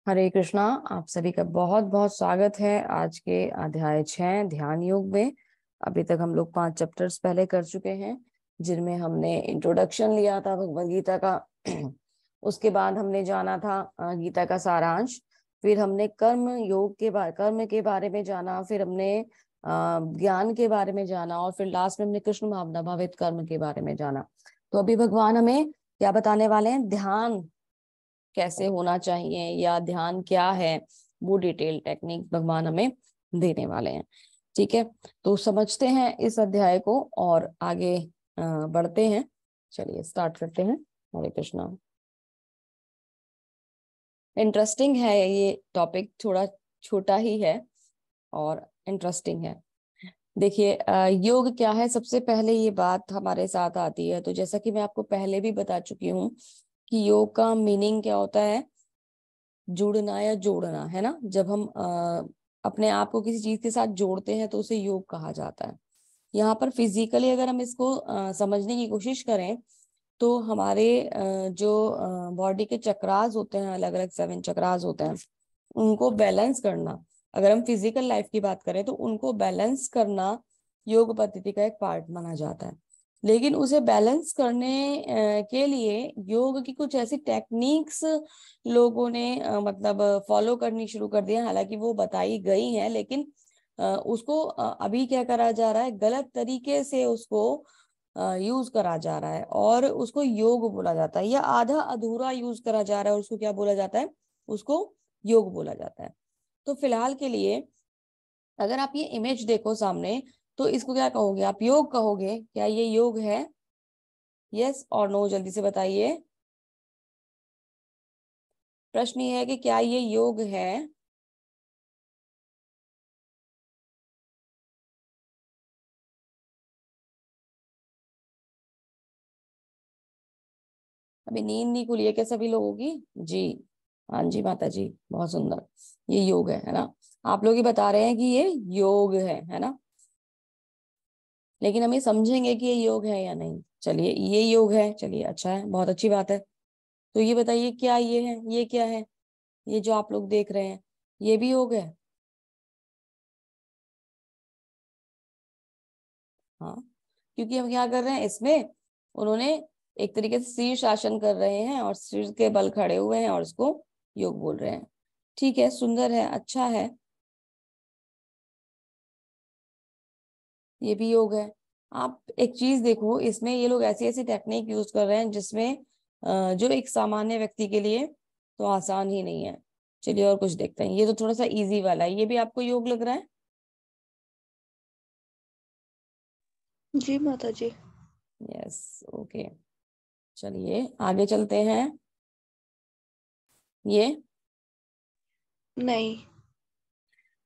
हरे कृष्णा। आप सभी का बहुत बहुत स्वागत है आज के अध्याय 6 ध्यान योग में। अभी तक हम लोग 5 चैप्टर्स पहले कर चुके हैं, जिनमें हमने इंट्रोडक्शन लिया था भगवद गीता का। उसके बाद हमने जाना था गीता का सारांश। फिर हमने कर्म के बारे में जाना। फिर हमने ज्ञान के बारे में जाना, और फिर लास्ट में हमने कृष्ण भावना भावित कर्म के बारे में जाना। तो अभी भगवान हमें क्या बताने वाले हैं, ध्यान कैसे होना चाहिए या ध्यान क्या है, वो डिटेल टेक्निक भगवान हमें देने वाले हैं। ठीक है, तो समझते हैं इस अध्याय को और आगे बढ़ते हैं। चलिए स्टार्ट करते हैं। हरे कृष्णा। इंटरेस्टिंग है ये टॉपिक, थोड़ा छोटा ही है और इंटरेस्टिंग है। देखिए योग क्या है, सबसे पहले ये बात हमारे साथ आती है। तो जैसा कि मैं आपको पहले भी बता चुकी हूँ कि योग का मीनिंग क्या होता है, जुड़ना या जोड़ना, है ना। जब हम अपने आप को किसी चीज के साथ जोड़ते हैं तो उसे योग कहा जाता है। यहाँ पर फिजिकली अगर हम इसको समझने की कोशिश करें तो हमारे जो बॉडी के चक्रास होते हैं, अलग अलग 7 चक्रास होते हैं, उनको बैलेंस करना, अगर हम फिजिकल लाइफ की बात करें तो उनको बैलेंस करना योग पद्धति का एक पार्ट माना जाता है। लेकिन उसे बैलेंस करने के लिए योग की कुछ ऐसी टेक्निक्स लोगों ने मतलब फॉलो करनी शुरू कर दिया। हालांकि वो बताई गई हैं, लेकिन उसको अभी क्या करा जा रहा है, गलत तरीके से उसको यूज करा जा रहा है और उसको योग बोला जाता है, या आधा अधूरा यूज करा जा रहा है, उसको क्या बोला जाता है, उसको योग बोला जाता है। तो फिलहाल के लिए अगर आप ये इमेज देखो सामने, तो इसको क्या कहोगे, आप योग कहोगे? क्या ये योग है? यस और नो, जल्दी से बताइए। प्रश्न ये है कि क्या ये योग है? अभी नींद नहीं खुली है क्या सभी लोगों की? जी हाँ जी माता जी, बहुत सुंदर। ये योग है ना। आप लोग ही बता रहे हैं कि ये योग है ना। लेकिन हम ये समझेंगे कि ये योग है या नहीं। चलिए ये योग है, चलिए अच्छा है, बहुत अच्छी बात है। तो ये बताइए क्या ये है, ये क्या है? ये जो आप लोग देख रहे हैं ये भी योग है? हाँ, क्योंकि हम क्या कर रहे हैं इसमें, उन्होंने एक तरीके से शीर्ष आसन कर रहे हैं और सिर के बल खड़े हुए हैं और उसको योग बोल रहे हैं। ठीक है, सुंदर है, अच्छा है, ये भी योग है। आप एक चीज देखो, इसमें ये लोग ऐसी ऐसी टेक्निक यूज कर रहे हैं जिसमें जो एक सामान्य व्यक्ति के लिए तो आसान ही नहीं है। चलिए और कुछ देखते हैं। ये तो थोड़ा सा इजी वाला है, ये भी आपको योग लग रहा है? जी माता जी। Yes, okay. चलिए आगे चलते हैं। ये नहीं।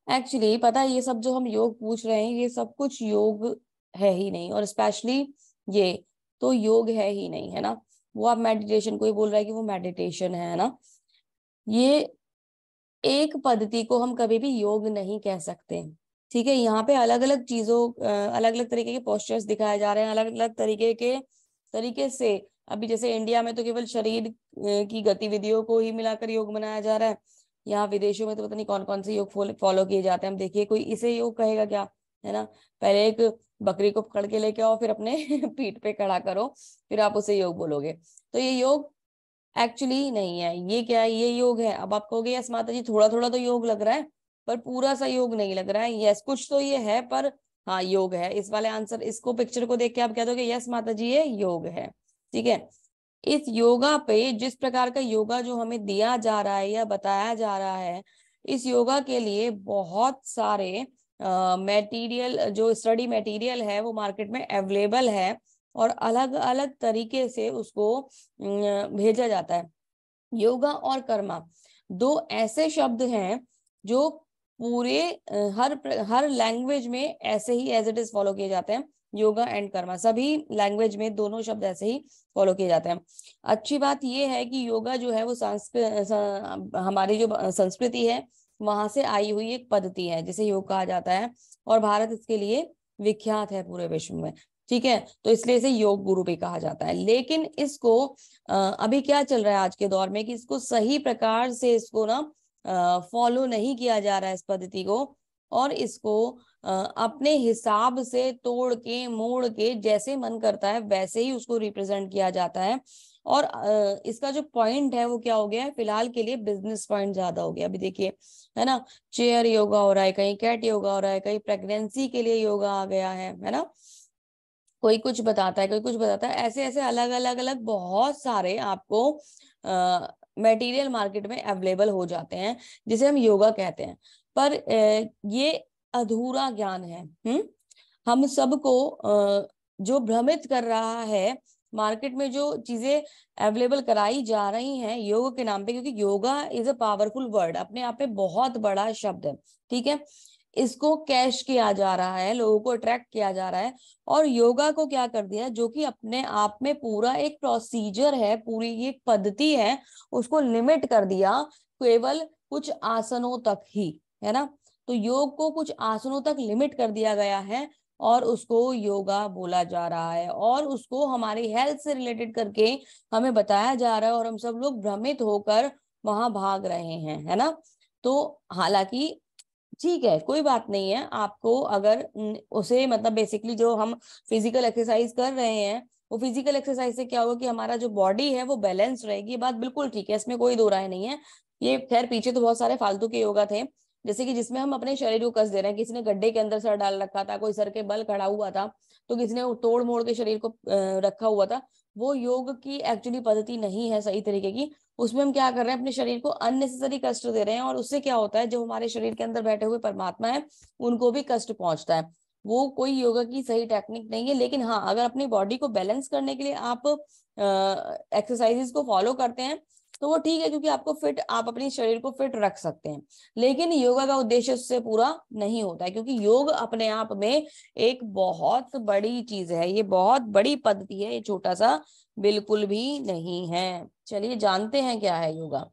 एक्चुअली पता है, ये सब जो हम योग पूछ रहे हैं ये सब कुछ योग है ही नहीं, और स्पेशली ये तो योग है ही नहीं, है ना। वो आप मेडिटेशन को ही बोल रहा है कि वो मेडिटेशन है ना। ये एक पद्धति को हम कभी भी योग नहीं कह सकते। ठीक है, यहाँ पे अलग अलग चीजों अलग अलग तरीके के पोस्चर्स दिखाए जा रहे हैं, अलग अलग तरीके से। अभी जैसे इंडिया में तो केवल शरीर की गतिविधियों को ही मिलाकर योग मनाया जा रहा है। यहाँ विदेशों में तो पता नहीं कौन कौन से योग फॉलो किए जाते हैं। हम देखिए कोई इसे योग कहेगा क्या, है ना। पहले एक बकरी को पकड़ के लेके आओ, फिर अपने पीठ पे खड़ा करो, फिर आप उसे योग बोलोगे। तो ये योग एक्चुअली नहीं है। ये क्या है, ये योग है। अब आप कहोगे यस माता जी थोड़ा थोड़ा तो योग लग रहा है, पर पूरा सा योग नहीं लग रहा है। यस कुछ तो ये है, पर हाँ योग है। इस वाले आंसर, इसको पिक्चर को देख के आप कह दोगे यस माता जी ये योग है। ठीक है, इस योगा पे, जिस प्रकार का योगा जो हमें दिया जा रहा है या बताया जा रहा है, इस योगा के लिए बहुत सारे मटेरियल, जो स्टडी मटेरियल है वो मार्केट में अवेलेबल है, और अलग अलग तरीके से उसको भेजा जाता है। योगा और कर्मा दो ऐसे शब्द हैं जो पूरे हर लैंग्वेज में ऐसे ही एज इट इज फॉलो किए जाते हैं। योगा एंड कर्मा सभी लैंग्वेज में दोनों शब्द ऐसे ही फॉलो किए जाते हैं। अच्छी बात यह है कि योगा जो है वो हमारी जो संस्कृति है वहां से आई हुई एक पद्धति है जिसे योग कहा जाता है, और भारत इसके लिए विख्यात है पूरे विश्व में। ठीक है, तो इसलिए इसे योग गुरु भी कहा जाता है। लेकिन इसको अभी क्या चल रहा है आज के दौर में कि इसको सही प्रकार से इसको ना फॉलो नहीं किया जा रहा है इस पद्धति को, और इसको अपने हिसाब से तोड़ के मोड़ के जैसे मन करता है वैसे ही उसको रिप्रेजेंट किया जाता है। और इसका जो पॉइंट है वो क्या हो गया है, फिलहाल के लिए बिजनेस पॉइंट ज्यादा हो गया। अभी देखिए, है ना, चेयर योगा हो रहा है, कहीं कैट योगा हो रहा है, कहीं प्रेगनेंसी के लिए योगा आ गया है ना, कोई कुछ बताता है, कोई कुछ बताता है, ऐसे ऐसे अलग अलग अलग बहुत सारे आपको मटेरियल मार्केट में अवेलेबल हो जाते हैं जिसे हम योगा कहते हैं। पर ये अधूरा ज्ञान है। हम सबको जो भ्रमित कर रहा है, मार्केट में जो चीजें अवेलेबल कराई जा रही हैं योग के नाम पे, क्योंकि yoga is a powerful word, अपने आप में बहुत बड़ा शब्द है, ठीक है, इसको कैश किया जा रहा है, लोगों को अट्रैक्ट किया जा रहा है, और योगा को क्या कर दिया, जो कि अपने आप में पूरा एक प्रोसीजर है, पूरी एक पद्धति है, उसको लिमिट कर दिया केवल कुछ आसनों तक ही, है ना। तो योग को कुछ आसनों तक लिमिट कर दिया गया है और उसको योगा बोला जा रहा है, और उसको हमारी हेल्थ से रिलेटेड करके हमें बताया जा रहा है, और हम सब लोग भ्रमित होकर वहां भाग रहे हैं, है ना। तो हालांकि ठीक है, कोई बात नहीं है, आपको अगर उसे मतलब बेसिकली जो हम फिजिकल एक्सरसाइज कर रहे हैं, वो फिजिकल एक्सरसाइज से क्या होगा कि हमारा जो बॉडी है वो बैलेंस रहेगी, ये बात बिल्कुल ठीक है, इसमें कोई दो राय नहीं है। ये खैर पीछे तो बहुत सारे फालतू के योगा थे, जैसे कि जिसमें हम अपने शरीर को कस दे रहे हैं, किसी ने गड्ढे के अंदर सर डाल रखा था, कोई सर के बल खड़ा हुआ था, तो किसी ने तोड़ मोड़ के शरीर को रखा हुआ था, वो योग की एक्चुअली पद्धति नहीं है सही तरीके की। उसमें हम क्या कर रहे हैं, अपने शरीर को अननेसेसरी कष्ट दे रहे हैं, और उससे क्या होता है, जो हमारे शरीर के अंदर बैठे हुए परमात्मा है उनको भी कष्ट पहुंचता है। वो कोई योगा की सही टेक्निक नहीं है। लेकिन हाँ, अगर अपनी बॉडी को बैलेंस करने के लिए आप एक्सरसाइजेस को फॉलो करते हैं तो वो ठीक है, क्योंकि आपको फिट, आप अपने शरीर को फिट रख सकते हैं। लेकिन योगा का उद्देश्य उससे पूरा नहीं होता है, क्योंकि योग अपने आप में एक बहुत बड़ी चीज है, ये बहुत बड़ी पद्धति है, ये छोटा सा बिल्कुल भी नहीं है। चलिए जानते हैं क्या है योगा।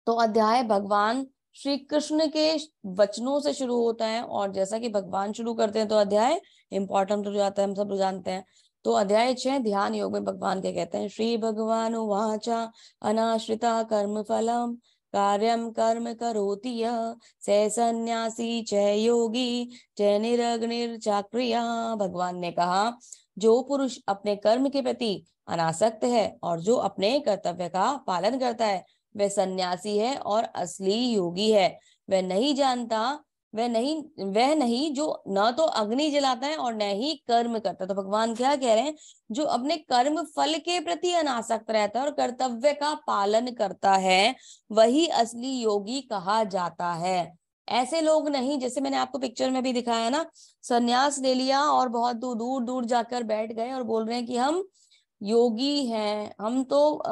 तो अध्याय भगवान श्री कृष्ण के वचनों से शुरू होता है, और जैसा कि भगवान शुरू करते हैं तो अध्याय इंपॉर्टेंट हो जाता है, हम सब लोग जानते हैं। तो अध्याय 6 ध्यान योग में भगवान क्या कहते हैं, श्री भगवान उवाचा अनाश्रिता कर्म फलम कार्यम कर्म करोति यः स सन्यासी च योगी च निरग्निर्चाक्रिया। भगवान ने कहा, जो पुरुष अपने कर्म के प्रति अनासक्त है और जो अपने कर्तव्य का पालन करता है वह सन्यासी है और असली योगी है। वह नहीं जानता, वह नहीं जो न तो अग्नि जलाता है और न ही कर्म करता। तो भगवान क्या कह रहे हैं, जो अपने कर्म फल के प्रति अनासक्त रहता है और कर्तव्य का पालन करता है वही असली योगी कहा जाता है। ऐसे लोग नहीं, जैसे मैंने आपको पिक्चर में भी दिखाया ना, सन्यास ले लिया और बहुत दूर दूर दूर जाकर बैठ गए और बोल रहे हैं कि हम योगी हैं, हम तो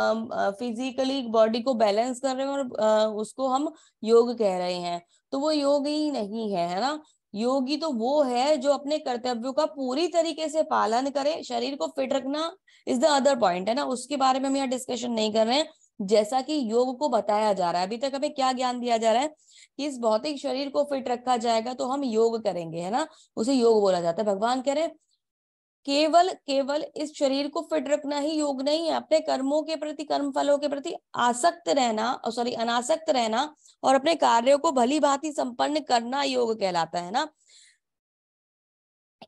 फिजिकली बॉडी को बैलेंस कर रहे हैं और उसको हम योग कह रहे हैं। तो वो योगी नहीं है ना। योगी तो वो है जो अपने कर्तव्यों का पूरी तरीके से पालन करे। शरीर को फिट रखना इज द अदर पॉइंट, है ना, उसके बारे में हम यहाँ डिस्कशन नहीं कर रहे हैं। जैसा कि योग को बताया जा रहा है, अभी तक हमें क्या ज्ञान दिया जा रहा है कि इस भौतिक शरीर को फिट रखा जाएगा तो हम योग करेंगे, है ना, उसे योग बोला जाता है। भगवान कह रहे हैं केवल केवल इस शरीर को फिट रखना ही योग नहीं है, अपने कर्मों के प्रति, कर्म फलों के प्रति आसक्त रहना, सॉरी अनासक्त रहना और अपने कार्यों को भली भांति संपन्न करना योग कहलाता है ना।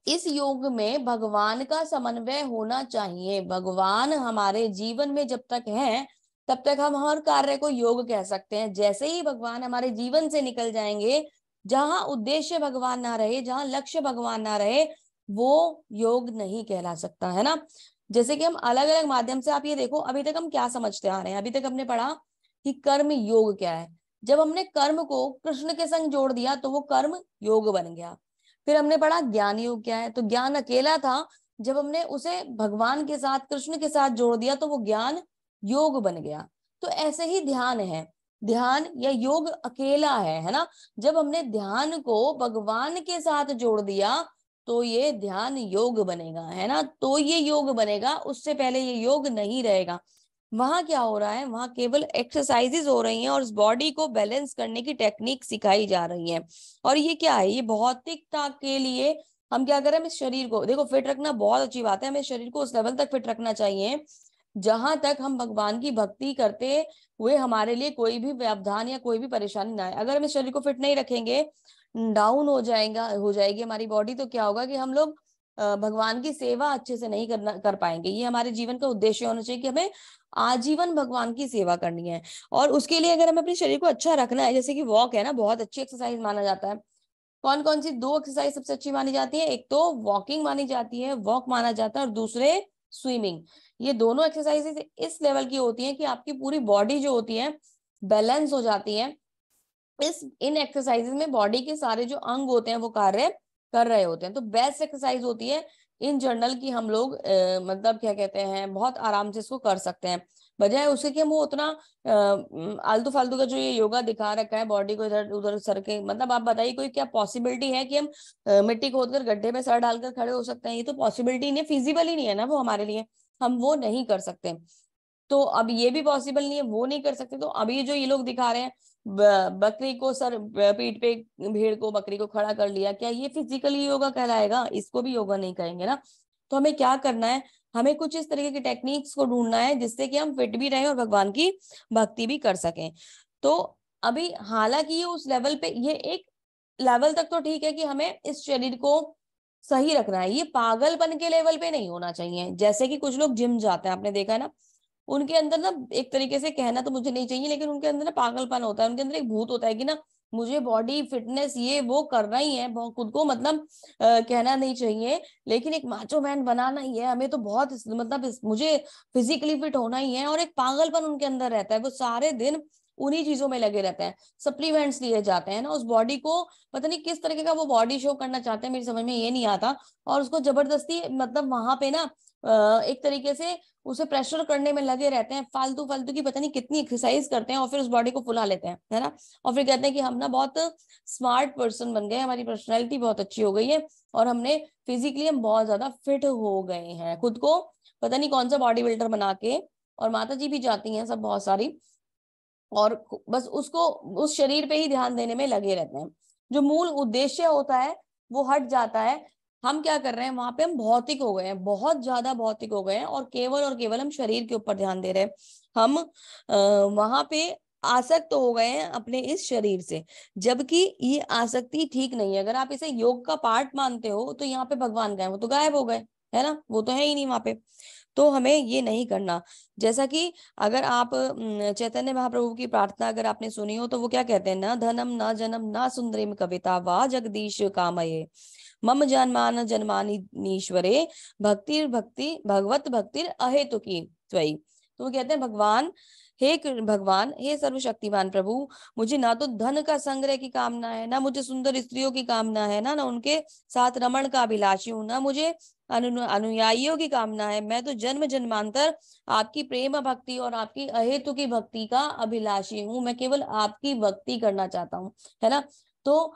इस योग में भगवान का समन्वय होना चाहिए। भगवान हमारे जीवन में जब तक है तब तक हम हर कार्य को योग कह सकते हैं। जैसे ही भगवान हमारे जीवन से निकल जाएंगे, जहां उद्देश्य भगवान ना रहे, जहां लक्ष्य भगवान ना रहे, वो योग नहीं कहला सकता, है ना। जैसे कि हम अलग अलग माध्यम से, आप ये देखो, अभी तक हम क्या समझते आ रहे हैं, अभी तक हमने पढ़ा कि कर्म योग क्या है। जब हमने कर्म को कृष्ण के संग जोड़ दिया तो वो कर्म योग बन गया। फिर हमने पढ़ा ज्ञान योग क्या है, तो ज्ञान अकेला था, जब हमने उसे भगवान के साथ, कृष्ण के साथ जोड़ दिया तो वो ज्ञान योग बन गया। तो ऐसे ही ध्यान है, ध्यान या योग अकेला है ना। जब हमने ध्यान को भगवान के साथ जोड़ दिया तो ये ध्यान योग बनेगा, है ना, तो ये योग बनेगा, उससे पहले ये योग नहीं रहेगा। वहां क्या हो रहा है, वहां केवल एक्सरसाइजेज हो रही हैं और इस बॉडी को बैलेंस करने की टेक्निक सिखाई जा रही है। और ये क्या है, ये भौतिकता के लिए हम क्या करें, हम इस शरीर को देखो फिट रखना बहुत अच्छी बात है, हमें शरीर को उस लेवल तक फिट रखना चाहिए जहां तक हम भगवान की भक्ति करते हुए हमारे लिए कोई भी व्यवधान या कोई भी परेशानी ना आए। अगर हम इस शरीर को फिट नहीं रखेंगे, डाउन हो जाएगी हमारी बॉडी, तो क्या होगा कि हम लोग भगवान की सेवा अच्छे से नहीं कर पाएंगे। ये हमारे जीवन का उद्देश्य होना चाहिए कि हमें आजीवन भगवान की सेवा करनी है। और उसके लिए अगर हमें अपने शरीर को अच्छा रखना है, जैसे कि वॉक है ना, बहुत अच्छी एक्सरसाइज माना जाता है। कौन कौन सी दो एक्सरसाइज सबसे अच्छी मानी जाती है? एक तो वॉकिंग मानी जाती है, वॉक माना जाता है, और दूसरे स्विमिंग। ये दोनों एक्सरसाइजेज इस लेवल की होती हैं कि आपकी पूरी बॉडी जो होती है बैलेंस हो जाती है। इन एक्सरसाइजेज में बॉडी के सारे जो अंग होते हैं वो कार्य कर रहे होते हैं। तो बेस्ट एक्सरसाइज होती है इन जनरल की हम लोग मतलब क्या कहते हैं, बहुत आराम से इसको कर सकते हैं, बजाय उसके कि हम वो उतना आलतू फालतू का जो ये योगा दिखा रखा है बॉडी को इधर उधर सर के। मतलब आप बताइए कोई क्या पॉसिबिलिटी है कि हम मिट्टी खोदकर गड्ढे में सर डालकर खड़े हो सकते हैं? ये तो पॉसिबिलिटी नहीं है, फिजिबल ही नहीं है ना वो हमारे लिए, हम वो नहीं कर सकते। तो अब ये भी पॉसिबल नहीं है, वो नहीं कर सकते। तो अभी जो ये लोग दिखा रहे हैं, बकरी को सर पीठ पे, भेड़ को बकरी को खड़ा कर लिया, क्या ये फिजिकली योगा कहलाएगा? इसको भी योगा नहीं कहेंगे ना। तो हमें क्या करना है, हमें कुछ इस तरीके की टेक्निक्स को ढूंढना है जिससे कि हम फिट भी रहें और भगवान की भक्ति भी कर सकें। तो अभी हालांकि ये उस लेवल पे, ये एक लेवल तक तो ठीक है कि हमें इस शरीर को सही रखना है, ये पागलपन के लेवल पे नहीं होना चाहिए। जैसे कि कुछ लोग जिम जाते हैं, आपने देखा है ना, उनके अंदर ना, एक तरीके से कहना तो मुझे नहीं चाहिए, लेकिन उनके अंदर ना पागलपन होता है, उनके अंदर एक भूत होता है कि ना मुझे बॉडी फिटनेस ये वो करना ही है, खुद को मतलब कहना नहीं चाहिए, लेकिन एक माचो मैन बनाना ही है हमें, तो बहुत मतलब मुझे फिजिकली फिट होना ही है। और एक पागलपन उनके अंदर रहता है, वो सारे दिन उन्हीं चीजों में लगे रहते हैं, सप्लीमेंट्स लिए जाते हैं ना उस बॉडी को, पता नहीं किस तरीके का वो बॉडी शो करना चाहते हैं, मेरी समझ में ये नहीं आता। और उसको जबरदस्ती मतलब वहां पे ना एक तरीके से उसे प्रेशर करने में लगे रहते हैं, फालतू फालतू की पता नहीं कितनी एक्सरसाइज करते हैं, और फिर उस बॉडी को फुला लेते हैं, है ना। और फिर कहते हैं कि हम ना बहुत स्मार्ट पर्सन बन गए, हमारी पर्सनैलिटी बहुत अच्छी हो गई है, और हमने फिजिकली हम बहुत ज्यादा फिट हो गए हैं, खुद को पता नहीं कौन सा बॉडी बिल्डर बना के। और माता जी भी जाती हैं सब बहुत सारी, और बस उसको उस शरीर पे ही ध्यान देने में लगे रहते हैं, जो मूल उद्देश्य होता है वो हट जाता है। हम क्या कर रहे हैं वहां पे, हम भौतिक हो गए हैं, बहुत ज्यादा भौतिक हो गए हैं, और केवल हम शरीर के ऊपर ध्यान दे रहे हैं। हम वहां पे आसक्त हो गए हैं अपने इस शरीर से, जबकि ये आसक्ति ठीक नहीं है। अगर आप इसे योग का पार्ट मानते हो तो यहाँ पे भगवान गए, वो तो गायब हो गए, है ना, वो तो है ही नहीं वहां पे। तो हमें ये नहीं करना। जैसा कि अगर आप चैतन्य महाप्रभु की प्रार्थना अगर आपने सुनी हो, तो वो क्या कहते हैं, न धनम न जनम न सुंदरीम कविता वा जगदीश कामये, मम जन्मान जन्मानीश्वरे, भक्ति भक्ति भगवत भक्ति अहेतुकी त्वयि। तो वो कहते हैं भगवान, भगवान हे सर्वशक्तिमान प्रभु, मुझे ना तो धन का संग्रह की कामना है, ना मुझे सुंदर स्त्रियों की कामना है, ना उनके साथ रमण का अभिलाषी हूँ, ना मुझे अनुयायियों की कामना है। मैं तो जन्म जन्मांतर आपकी प्रेम भक्ति और आपकी अहेतु की भक्ति का अभिलाषी हूँ, मैं केवल आपकी भक्ति करना चाहता हूँ, है ना। तो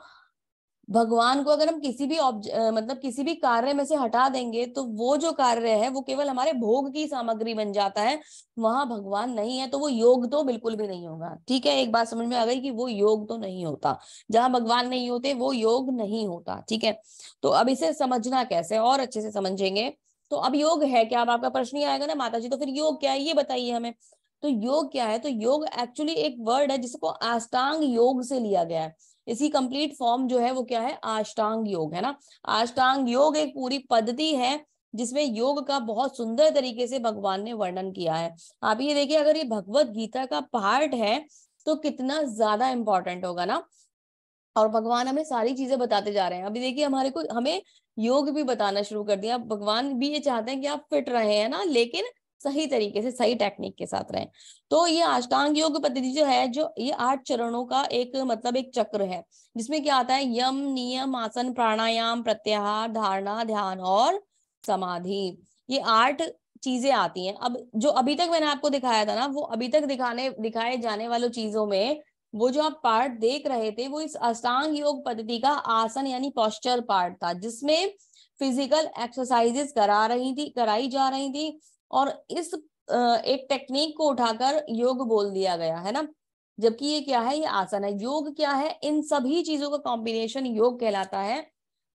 भगवान को अगर हम किसी भी मतलब किसी भी कार्य में से हटा देंगे, तो वो जो कार्य है वो केवल हमारे भोग की सामग्री बन जाता है, वहां भगवान नहीं है, तो वो योग तो बिल्कुल भी नहीं होगा। ठीक है, एक बात समझ में आ गई कि वो योग तो नहीं होता, जहां भगवान नहीं होते वो योग नहीं होता। ठीक है, तो अब इसे समझना कैसे और अच्छे से समझेंगे। तो अब योग है क्या, अब आपका प्रश्न ही आएगा ना, माता जी तो फिर योग क्या है ये बताइए हमें। तो योग क्या है, तो योग एक्चुअली एक वर्ड है जिसको अष्टांग योग से लिया गया है। इसी कंप्लीट फॉर्म जो है वो क्या है, अष्टांग योग, है ना। अष्टांग योग एक पूरी पद्धति है जिसमें योग का बहुत सुंदर तरीके से भगवान ने वर्णन किया है। आप ये देखिए, अगर ये भगवत गीता का पार्ट है तो कितना ज्यादा इंपॉर्टेंट होगा ना। और भगवान हमें सारी चीजें बताते जा रहे हैं। अभी देखिए हमारे को, हमें योग भी बताना शुरू कर दिया। भगवान भी ये चाहते हैं कि आप फिट रहे, हैं ना, लेकिन सही तरीके से सही टेक्निक के साथ रहें। तो ये अष्टांग योग पद्धति जो है, जो ये 8 चरणों का एक मतलब एक चक्र है, जिसमें क्या आता है, यम नियम आसन प्राणायाम प्रत्याहार धारणा ध्यान और समाधि, ये 8 चीजें आती हैं। अब जो अभी तक मैंने आपको दिखाया था ना, वो अभी तक दिखाए जाने वालों चीजों में वो जो आप पार्ट देख रहे थे वो इस अष्टांग योग पद्धति का आसन यानी पोस्चर पार्ट था, जिसमें फिजिकल एक्सरसाइजेस कराई जा रही थी, और इस एक टेक्निक को उठाकर योग बोल दिया गया, है ना। जबकि ये क्या है, ये आसन है। योग क्या है, इन सभी चीजों का कॉम्बिनेशन योग कहलाता है।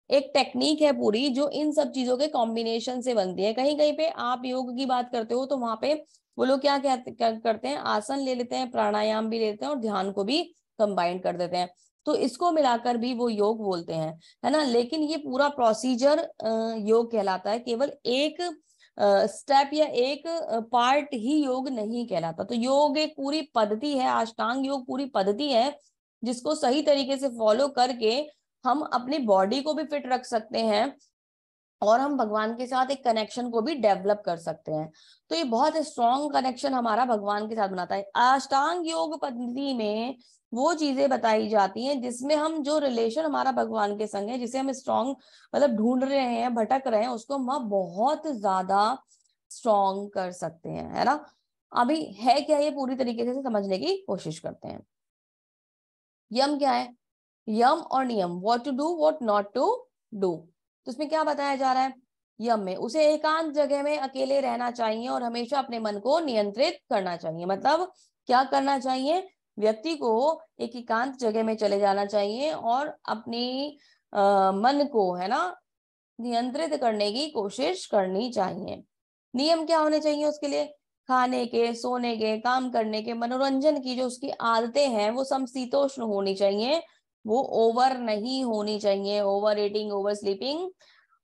एक टेक्निक है पूरी जो इन सब चीजों के कॉम्बिनेशन से बनती है। कहीं कहीं पे आप योग की बात करते हो तो वहां पे वो लोग क्या करते हैं, आसन ले लेते हैं, प्राणायाम भी लेते हैं और ध्यान को भी कंबाइन कर देते हैं, तो इसको मिलाकर भी वो योग बोलते हैं, है ना। लेकिन ये पूरा प्रोसीजर योग कहलाता है, केवल एक स्टेप या एक पार्ट ही योग नहीं कहलाता। तो योग एक पूरी पद्धति है, अष्टांग योग पूरी पद्धति है जिसको सही तरीके से फॉलो करके हम अपनी बॉडी को भी फिट रख सकते हैं और हम भगवान के साथ एक कनेक्शन को भी डेवलप कर सकते हैं। तो ये बहुत स्ट्रॉन्ग कनेक्शन हमारा भगवान के साथ बनाता है। अष्टांग योग पद्धति में वो चीजें बताई जाती हैं जिसमें हम जो रिलेशन हमारा भगवान के संग है, जिसे हम स्ट्रॉन्ग मतलब ढूंढ रहे हैं, भटक रहे हैं, उसको हम बहुत ज्यादा स्ट्रॉन्ग कर सकते हैं, है ना। अभी है क्या, ये पूरी तरीके से समझने की कोशिश करते हैं। यम क्या है, यम और नियम, what to do what not to do. तो इसमें क्या बताया जा रहा है, यम में उसे एकांत जगह में अकेले रहना चाहिए और हमेशा अपने मन को नियंत्रित करना चाहिए। मतलब क्या करना चाहिए, व्यक्ति को एक एकांत जगह में चले जाना चाहिए और अपनी मन को, है ना, नियंत्रित करने की कोशिश करनी चाहिए। नियम क्या होने चाहिए उसके लिए, खाने के, सोने के, काम करने के, मनोरंजन की जो उसकी आदतें हैं वो समशीतोष्ण होनी चाहिए, वो ओवर नहीं होनी चाहिए, ओवर ईटिंग, ओवर स्लीपिंग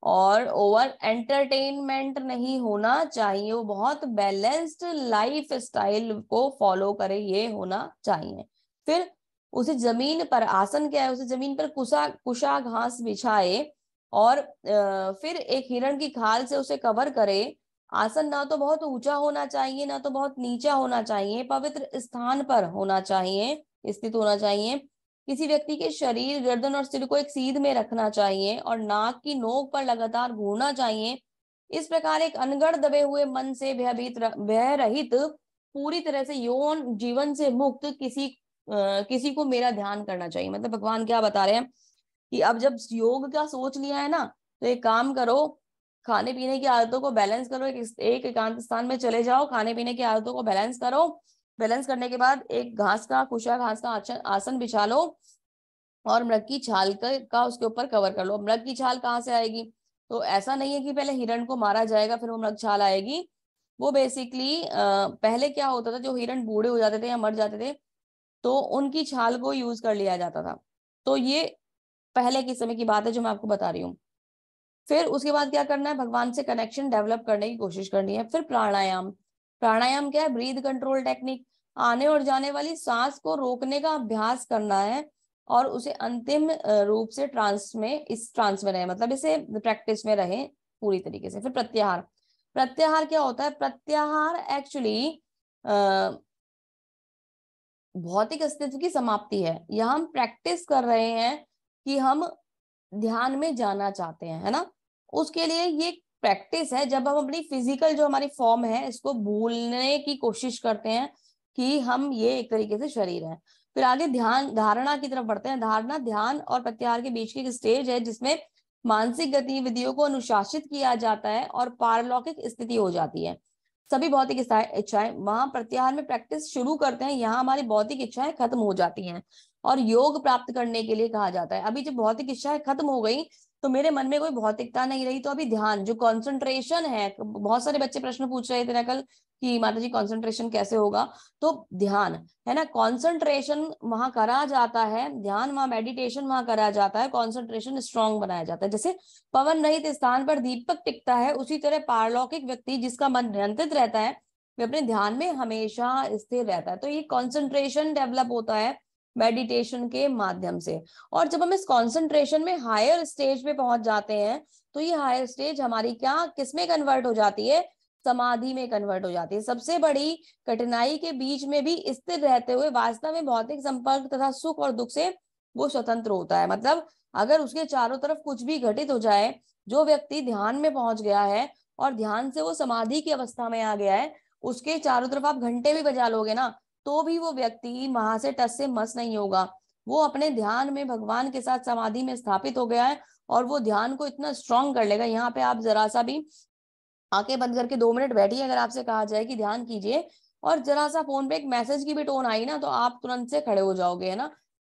और ओवर एंटरटेनमेंट नहीं होना चाहिए। वो बहुत बैलेंस्ड लाइफ स्टाइल को फॉलो करे, ये होना चाहिए। फिर उसे जमीन पर, आसन क्या है, उसे जमीन पर कुशा घास बिछाए और फिर एक हिरण की खाल से उसे कवर करे। आसन ना तो बहुत ऊंचा होना चाहिए ना तो बहुत नीचा होना चाहिए, पवित्र स्थान पर होना चाहिए, स्थित होना चाहिए। किसी व्यक्ति के शरीर, गर्दन और सिर को एक सीध में रखना चाहिए और नाक की नोक पर लगातार घूरना चाहिए। इस प्रकार एक अनगढ़ दबे हुए मन से भय रहित, पूरी तरह से यौन जीवन से मुक्त किसी को मेरा ध्यान करना चाहिए। मतलब भगवान क्या बता रहे हैं कि अब जब योग का सोच लिया है ना, तो एक काम करो, खाने पीने की आदतों को बैलेंस करो, एक एकांत स्थान में चले जाओ, खाने पीने की आदतों को बैलेंस करो। बैलेंस करने के बाद एक कुशा घास का आसन बिछा लो और मृग की छाल का उसके ऊपर कवर कर लो। मृग की छाल कहाँ से आएगी, तो ऐसा नहीं है कि पहले हिरण को मारा जाएगा फिर वो मृग छाल आएगी। वो बेसिकली पहले क्या होता था, जो हिरण बूढ़े हो जाते थे या मर जाते थे तो उनकी छाल को यूज कर लिया जाता था। तो ये पहले के समय की बात है जो मैं आपको बता रही हूँ। फिर उसके बाद क्या करना है, भगवान से कनेक्शन डेवलप करने की कोशिश करनी है। फिर प्राणायाम, प्राणायाम क्या है, ब्रीथ कंट्रोल टेक्निक, आने और जाने वाली सांस को रोकने का अभ्यास करना है और उसे अंतिम रूप से ट्रांस में रहे, मतलब इसे प्रैक्टिस में रहे पूरी तरीके से। फिर प्रत्याहार, प्रत्याहार क्या होता है, प्रत्याहार एक्चुअली भौतिक अस्तित्व की समाप्ति है। यहाँ हम प्रैक्टिस कर रहे हैं कि हम ध्यान में जाना चाहते हैं, है ना। उसके लिए ये प्रैक्टिस है जब हम अपनी फिजिकल जो हमारी फॉर्म है इसको भूलने की कोशिश करते हैं कि हम ये एक तरीके से शरीर है। फिर आगे ध्यान धारणा की तरफ बढ़ते हैं। धारणा ध्यान और प्रत्याहार के बीच की एक स्टेज है जिसमें मानसिक गतिविधियों को अनुशासित किया जाता है और पारलौकिक स्थिति हो जाती है। सभी भौतिक इच्छाएं, वहां प्रत्याहार में प्रैक्टिस शुरू करते हैं, यहाँ हमारी भौतिक इच्छाएं खत्म हो जाती हैं और योग प्राप्त करने के लिए कहा जाता है। अभी जब भौतिक इच्छाएं खत्म हो गई तो मेरे मन में कोई भौतिकता नहीं रही, तो अभी ध्यान जो कंसंट्रेशन है, बहुत सारे बच्चे प्रश्न पूछ रहे थे ना कल कि माता जी कंसंट्रेशन कैसे होगा, तो ध्यान है ना, कंसंट्रेशन वहां करा जाता है, ध्यान वहां, मेडिटेशन वहां करा जाता है, कंसंट्रेशन स्ट्रांग बनाया जाता है। जैसे पवन रहित स्थान पर दीपक टिकता है, उसी तरह पारलौकिक व्यक्ति जिसका मन नियंत्रित रहता है वे अपने ध्यान में हमेशा स्थिर रहता है। तो ये कंसंट्रेशन डेवलप होता है मेडिटेशन के माध्यम से। और जब हम इस कंसंट्रेशन में हायर स्टेज पे पहुंच जाते हैं तो ये हायर स्टेज हमारी क्या किसमें कन्वर्ट हो जाती है, समाधि में कन्वर्ट हो जाती है। सबसे बड़ी कठिनाई के बीच में भी स्थिर रहते हुए वास्तव में भौतिक संपर्क तथा सुख और दुख से वो स्वतंत्र होता है। मतलब अगर उसके चारों तरफ कुछ भी घटित हो जाए, जो व्यक्ति ध्यान में पहुंच गया है और ध्यान से वो समाधि की अवस्था में आ गया है, उसके चारों तरफ आप घंटे भी बजा लोगे ना तो भी वो व्यक्ति वहां से टस से मस नहीं होगा। वो अपने ध्यान में भगवान के साथ समाधि में स्थापित हो गया है और वो ध्यान को इतना स्ट्रांग कर लेगा। यहाँ पे आप जरा सा भी आंखें बंद करके 2 मिनट बैठिए, अगर आपसे कहा जाए कि ध्यान कीजिए और जरा सा फोन पे एक मैसेज की भी टोन आई ना तो आप तुरंत से खड़े हो जाओगे, है ना।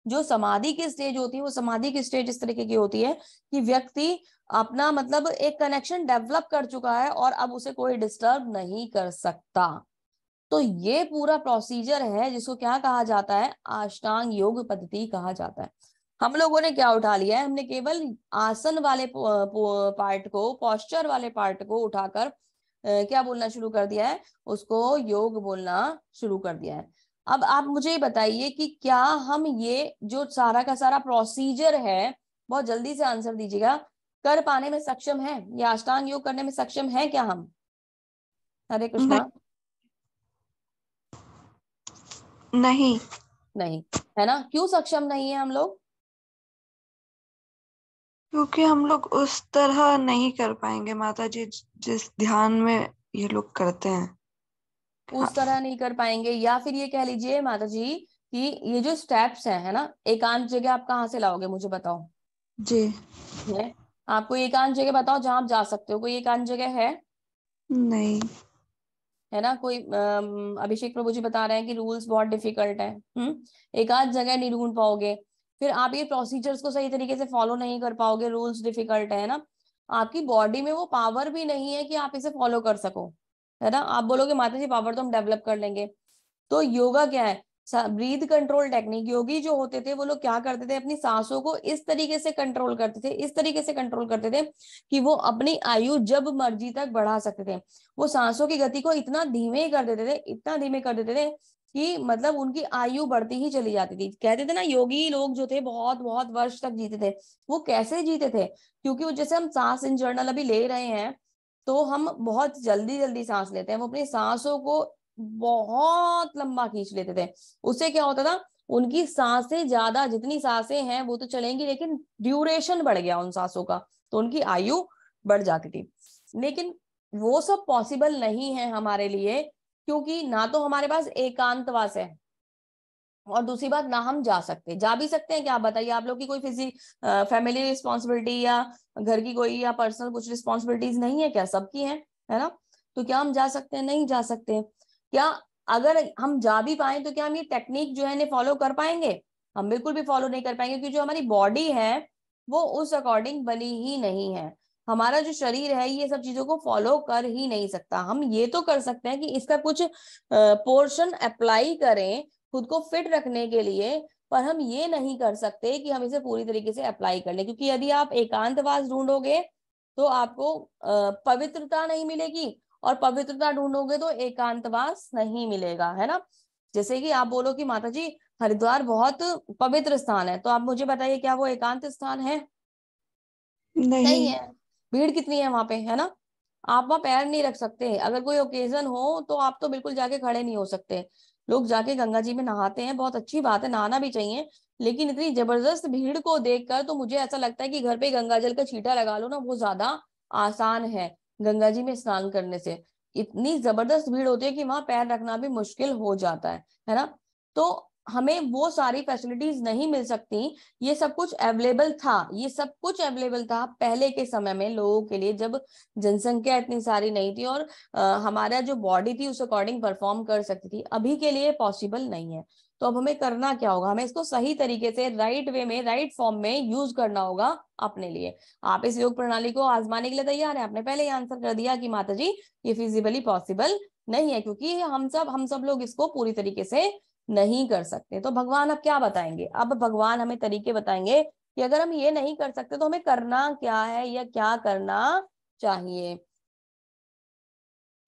जो समाधि की स्टेज होती है वो समाधि की स्टेज इस तरीके की होती है कि व्यक्ति अपना मतलब एक कनेक्शन डेवलप कर चुका है और अब उसे कोई डिस्टर्ब नहीं कर सकता। तो ये पूरा प्रोसीजर है जिसको क्या कहा जाता है, अष्टांग योग पद्धति कहा जाता है। हम लोगों ने क्या उठा लिया है, हमने केवल आसन वाले पार्ट को, पोस्चर वाले पार्ट को उठाकर क्या बोलना शुरू कर दिया है, उसको योग बोलना शुरू कर दिया है। अब आप मुझे बताइए कि क्या हम ये जो सारा का सारा प्रोसीजर है, बहुत जल्दी से आंसर दीजिएगा, कर पाने में सक्षम है, या अष्टांग योग करने में सक्षम है क्या हम? हरे कृष्णा। नहीं। नहीं, है ना? क्यों सक्षम नहीं है हम लोग? क्योंकि हम लोग उस तरह नहीं कर पाएंगे माता जी, जिस ध्यान में ये लोग करते हैं। हाँ उस तरह नहीं कर पाएंगे, या फिर ये कह लीजिए माता जी कि ये जो स्टेप्स हैं, है ना, एकांत जगह आप कहाँ से लाओगे मुझे बताओ। जी। है, आपको एकांत जगह बताओ जहां आप जा सकते हो, कोई एकांत जगह है? नहीं। है ना, कोई अभिषेक प्रभु जी बता रहे हैं कि रूल्स बहुत डिफिकल्ट है। एकांत जगह नहीं ढूंढ पाओगे, फिर आप ये प्रोसीजर्स को सही तरीके से फॉलो नहीं कर पाओगे, रूल्स डिफिकल्ट है ना, आपकी बॉडी में वो पावर भी नहीं है कि आप इसे फॉलो कर सको, है ना। आप बोलोगे माता जी पावर तो हम डेवलप कर लेंगे। तो योगा क्या है, ब्रीथ कंट्रोल टेक्निक। योगी जो होते थे वो लोग क्या करते थे, अपनी सांसों को इस तरीके से कंट्रोल करते थे, इस तरीके से कंट्रोल करते थे कि वो अपनी आयु जब मर्जी तक बढ़ा सकते थे। वो सांसों की गति को इतना धीमे कर देते थे, इतना धीमे कर देते थे कि मतलब उनकी आयु बढ़ती ही चली जाती थी। कहते थे ना योगी लोग जो थे बहुत बहुत वर्ष तक जीते थे। वो कैसे जीते थे, क्योंकि वो जैसे हम सांस इन जर्नल अभी ले रहे हैं तो हम बहुत जल्दी जल्दी सांस लेते हैं, वो अपनी सांसों को बहुत लंबा खींच लेते थे। उससे क्या होता था, उनकी सांसें ज्यादा, जितनी सांसें हैं वो तो चलेंगी लेकिन ड्यूरेशन बढ़ गया उन सांसों का, तो उनकी आयु बढ़ जाती थी। लेकिन वो सब पॉसिबल नहीं है हमारे लिए, क्योंकि ना तो हमारे पास एकांतवास है, और दूसरी बात ना हम जा सकते। जा भी सकते हैं क्या, आप बताइए, आप लोग की कोई फैमिली रिस्पॉन्सिबिलिटी या घर की कोई या पर्सनल कुछ रिस्पॉन्सिबिलिटीज नहीं है क्या? सबकी है ना। तो क्या हम जा सकते हैं? नहीं जा सकते। क्या अगर हम जा भी पाए तो क्या हम ये टेक्निक जो है इन्हें फॉलो कर पाएंगे? हम बिल्कुल भी फॉलो नहीं कर पाएंगे, क्योंकि जो हमारी बॉडी है वो उस अकॉर्डिंग बनी ही नहीं है। हमारा जो शरीर है ये सब चीजों को फॉलो कर ही नहीं सकता। हम ये तो कर सकते हैं कि इसका कुछ पोर्शन अप्लाई करें खुद को फिट रखने के लिए, पर हम ये नहीं कर सकते कि हम इसे पूरी तरीके से अप्लाई कर लें, क्योंकि यदि आप एकांतवास ढूंढोगे तो आपको पवित्रता नहीं मिलेगी, और पवित्रता ढूंढोगे तो एकांतवास नहीं मिलेगा, है ना। जैसे कि आप बोलो कि माता जी हरिद्वार बहुत पवित्र स्थान है, तो आप मुझे बताइए क्या वो एकांत स्थान है? नहीं नहीं। है। भीड़ कितनी है वहां पे, है ना। आप वहां पैर नहीं रख सकते, अगर कोई ओकेजन हो तो आप तो बिल्कुल जाके खड़े नहीं हो सकते। लोग जाके गंगा जी में नहाते हैं, बहुत अच्छी बात है, नहाना भी चाहिए, लेकिन इतनी जबरदस्त भीड़ को देखकर तो मुझे ऐसा लगता है कि घर पे गंगा जल का छींटा लगा लो ना, वो ज्यादा आसान है गंगा जी में स्नान करने से। इतनी जबरदस्त भीड़ होती है कि वहां पैर रखना भी मुश्किल हो जाता है ना। तो हमें वो सारी फैसिलिटीज नहीं मिल सकती। ये सब कुछ अवेलेबल था, ये सब कुछ अवेलेबल था पहले के समय में लोगों के लिए, जब जनसंख्या इतनी सारी नहीं थी और हमारा जो बॉडी थी उस अकॉर्डिंग परफॉर्म कर सकती थी। अभी के लिए पॉसिबल नहीं है। तो अब हमें करना क्या होगा, हमें इसको सही तरीके से राइट वे में, राइट फॉर्म में यूज करना होगा अपने लिए। आप इस योग प्रणाली को आजमाने के लिए तैयार है? आपने पहले ही आंसर कर दिया कि माता जी ये फिजिबली पॉसिबल नहीं है, क्योंकि हम सब लोग इसको पूरी तरीके से नहीं कर सकते। तो भगवान अब क्या बताएंगे, अब भगवान हमें तरीके बताएंगे कि अगर हम ये नहीं कर सकते तो हमें करना क्या है या क्या करना चाहिए।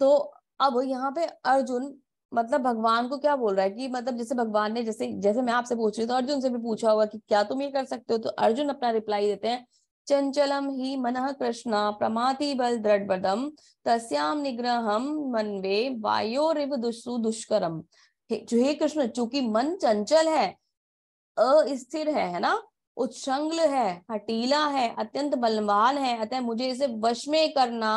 तो अब यहाँ पे अर्जुन मतलब भगवान को क्या बोल रहा है कि मतलब जैसे भगवान ने, जैसे जैसे मैं आपसे पूछ रही हूँ तो अर्जुन से भी पूछा होगा कि क्या तुम ये कर सकते हो, तो अर्जुन अपना रिप्लाई देते हैं, चंचलम ही मनः कृष्णा प्रमाति बल दृढ़ तस्याम निग्रहम मनवे वायोरिव दुष्करम। जो हे कृष्ण, चूंकि मन चंचल है, अस्थिर है ना, उच्छृंखल है, हठीला है, अत्यंत बलवान है, अतः मुझे इसे वश में करना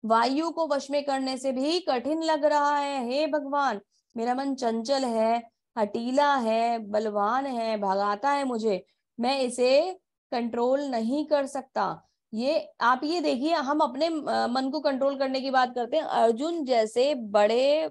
वायु को वश में करने से भी कठिन लग रहा है। हे भगवान, मेरा मन चंचल है, हठीला है, बलवान है, भगाता है मुझे, मैं इसे कंट्रोल नहीं कर सकता। ये आप ये देखिए, हम अपने मन को कंट्रोल करने की बात करते हैं, अर्जुन जैसे बड़े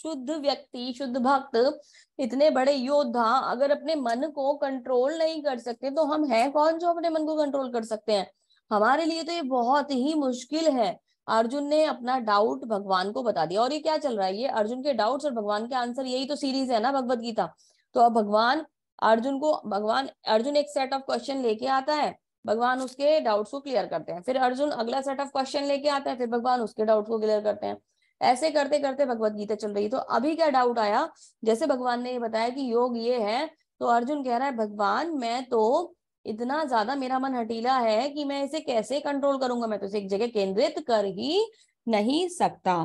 शुद्ध व्यक्ति, शुद्ध भक्त, इतने बड़े योद्धा अगर अपने मन को कंट्रोल नहीं कर सकते तो हम हैं कौन जो अपने मन को कंट्रोल कर सकते हैं? हमारे लिए तो ये बहुत ही मुश्किल है। अर्जुन ने अपना डाउट भगवान को बता दिया। और ये क्या चल रहा है, ये अर्जुन के डाउट्स और भगवान के आंसर, यही तो सीरीज है ना भगवत गीता। तो अब अर्जुन एक सेट ऑफ क्वेश्चन लेके आता है, भगवान उसके डाउट्स को क्लियर करते हैं, फिर अर्जुन अगला सेट ऑफ क्वेश्चन लेके आता है, फिर भगवान उसके डाउट्स को क्लियर करते हैं। ऐसे करते करते भगवत गीता चल रही है। तो अभी क्या डाउट आया, जैसे भगवान ने ये बताया कि योग ये है, तो अर्जुन कह रहा है भगवान मैं तो इतना ज्यादा, मेरा मन हठीला है कि मैं इसे कैसे कंट्रोल करूंगा, मैं तो इसे एक जगह केंद्रित कर ही नहीं सकता।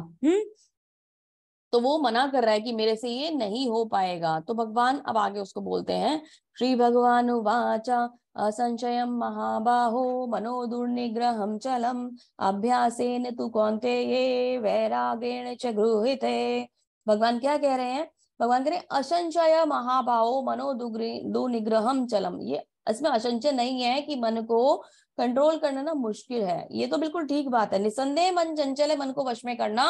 तो वो मना कर रहा है कि मेरे से ये नहीं हो पाएगा। तो भगवान अब आगे उसको बोलते हैं, श्री भगवान उवाच असंशयम महाबाहो मनो दुर्निग्रहम चलम अभ्यासेन तु कौन्तेय वैरागेण च गृह्यते। भगवान क्या कह रहे हैं? भगवान कह रहे हैं असंशय महाबाहो मनो दुर्निग्रहम चलम। ये इसमें असंशय नहीं है कि मन को कंट्रोल करना ना मुश्किल है, ये तो बिल्कुल ठीक बात है। निसंदेह मन चंचल है, मन को वश में करना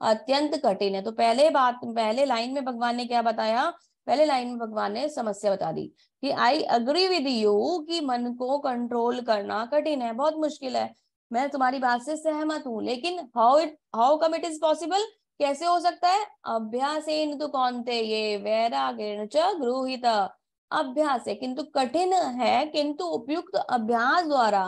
अत्यंत कठिन है। तो पहले लाइन में भगवान ने क्या बताया? पहले लाइन में भगवान ने समस्या बता दी कि आई अग्री विद यू कि मन को कंट्रोल करना कठिन है, बहुत मुश्किल है। मैं तुम्हारी बात से सहमत हूं, लेकिन how come it is possible, कैसे हो सकता है? अभ्यासेन तु कौन्तेय वैरागेण च गृहीत। अभ्यास है किंतु कठिन है, किंतु उपयुक्त अभ्यास द्वारा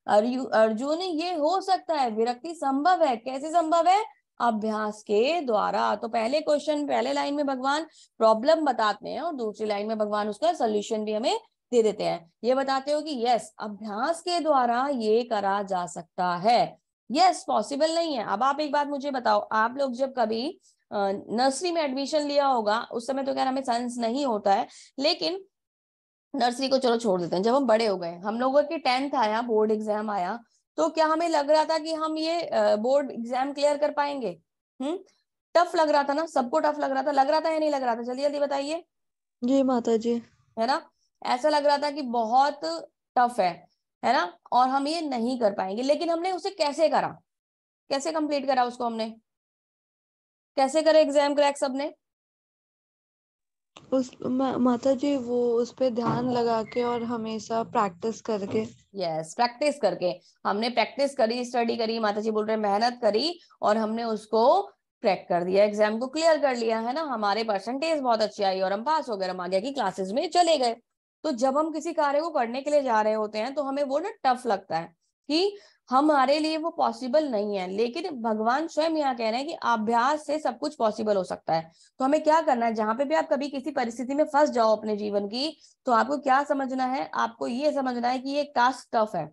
अर्जुन ये हो सकता है, विरक्ति संभव है। कैसे संभव है? अभ्यास के द्वारा। तो पहले लाइन में भगवान प्रॉब्लम बताते हैं और दूसरी लाइन में भगवान उसका सोल्यूशन भी हमें दे देते हैं। ये बताते हो कि यस अभ्यास के द्वारा ये करा जा सकता है, यस पॉसिबल नहीं है। अब आप एक बात मुझे बताओ, आप लोग जब कभी नर्सरी में एडमिशन लिया होगा, उस समय तो क्या हमें साइंस नहीं होता है, लेकिन नर्सरी को चलो छोड़ देते हैं, जब हम बड़े हो गए, हम लोगों की 10th आया, बोर्ड एग्जाम आया, तो क्या हमें लग रहा था कि हम ये बोर्ड एग्जाम क्लियर कर पाएंगे? टफ लग रहा था ना, सबको टफ लग रहा था या नहीं लग रहा था? जल्दी जल्दी बताइए। जी माता जी। है ना? ऐसा लग रहा था कि बहुत टफ है ना, और हम ये नहीं कर पाएंगे। लेकिन हमने उसे कैसे करा, कैसे कंप्लीट करा उसको हमने, कैसे करे एग्जाम क्रैक सबने? माता जी वो उस पे ध्यान लगा के और हमेशा प्रैक्टिस करके। यस प्रैक्टिस करके। हमने प्रैक्टिस करी, स्टडी करी, माता जी बोल रहे मेहनत करी, और हमने उसको क्रैक कर दिया, एग्जाम को क्लियर कर लिया, है ना। हमारे परसेंटेज बहुत अच्छी आई और हम पास हो गए, हम आगे की क्लासेस में चले गए। तो जब हम किसी कार्य को करने के लिए जा रहे होते हैं तो हमें वो ना टफ लगता है कि हमारे लिए वो पॉसिबल नहीं है, लेकिन भगवान स्वयं यहाँ कह रहे हैं कि अभ्यास से सब कुछ पॉसिबल हो सकता है। तो हमें क्या करना है, जहां पे भी आप कभी किसी परिस्थिति में फंस जाओ अपने जीवन की, तो आपको क्या समझना है, आपको ये समझना है कि ये टास्क टफ है,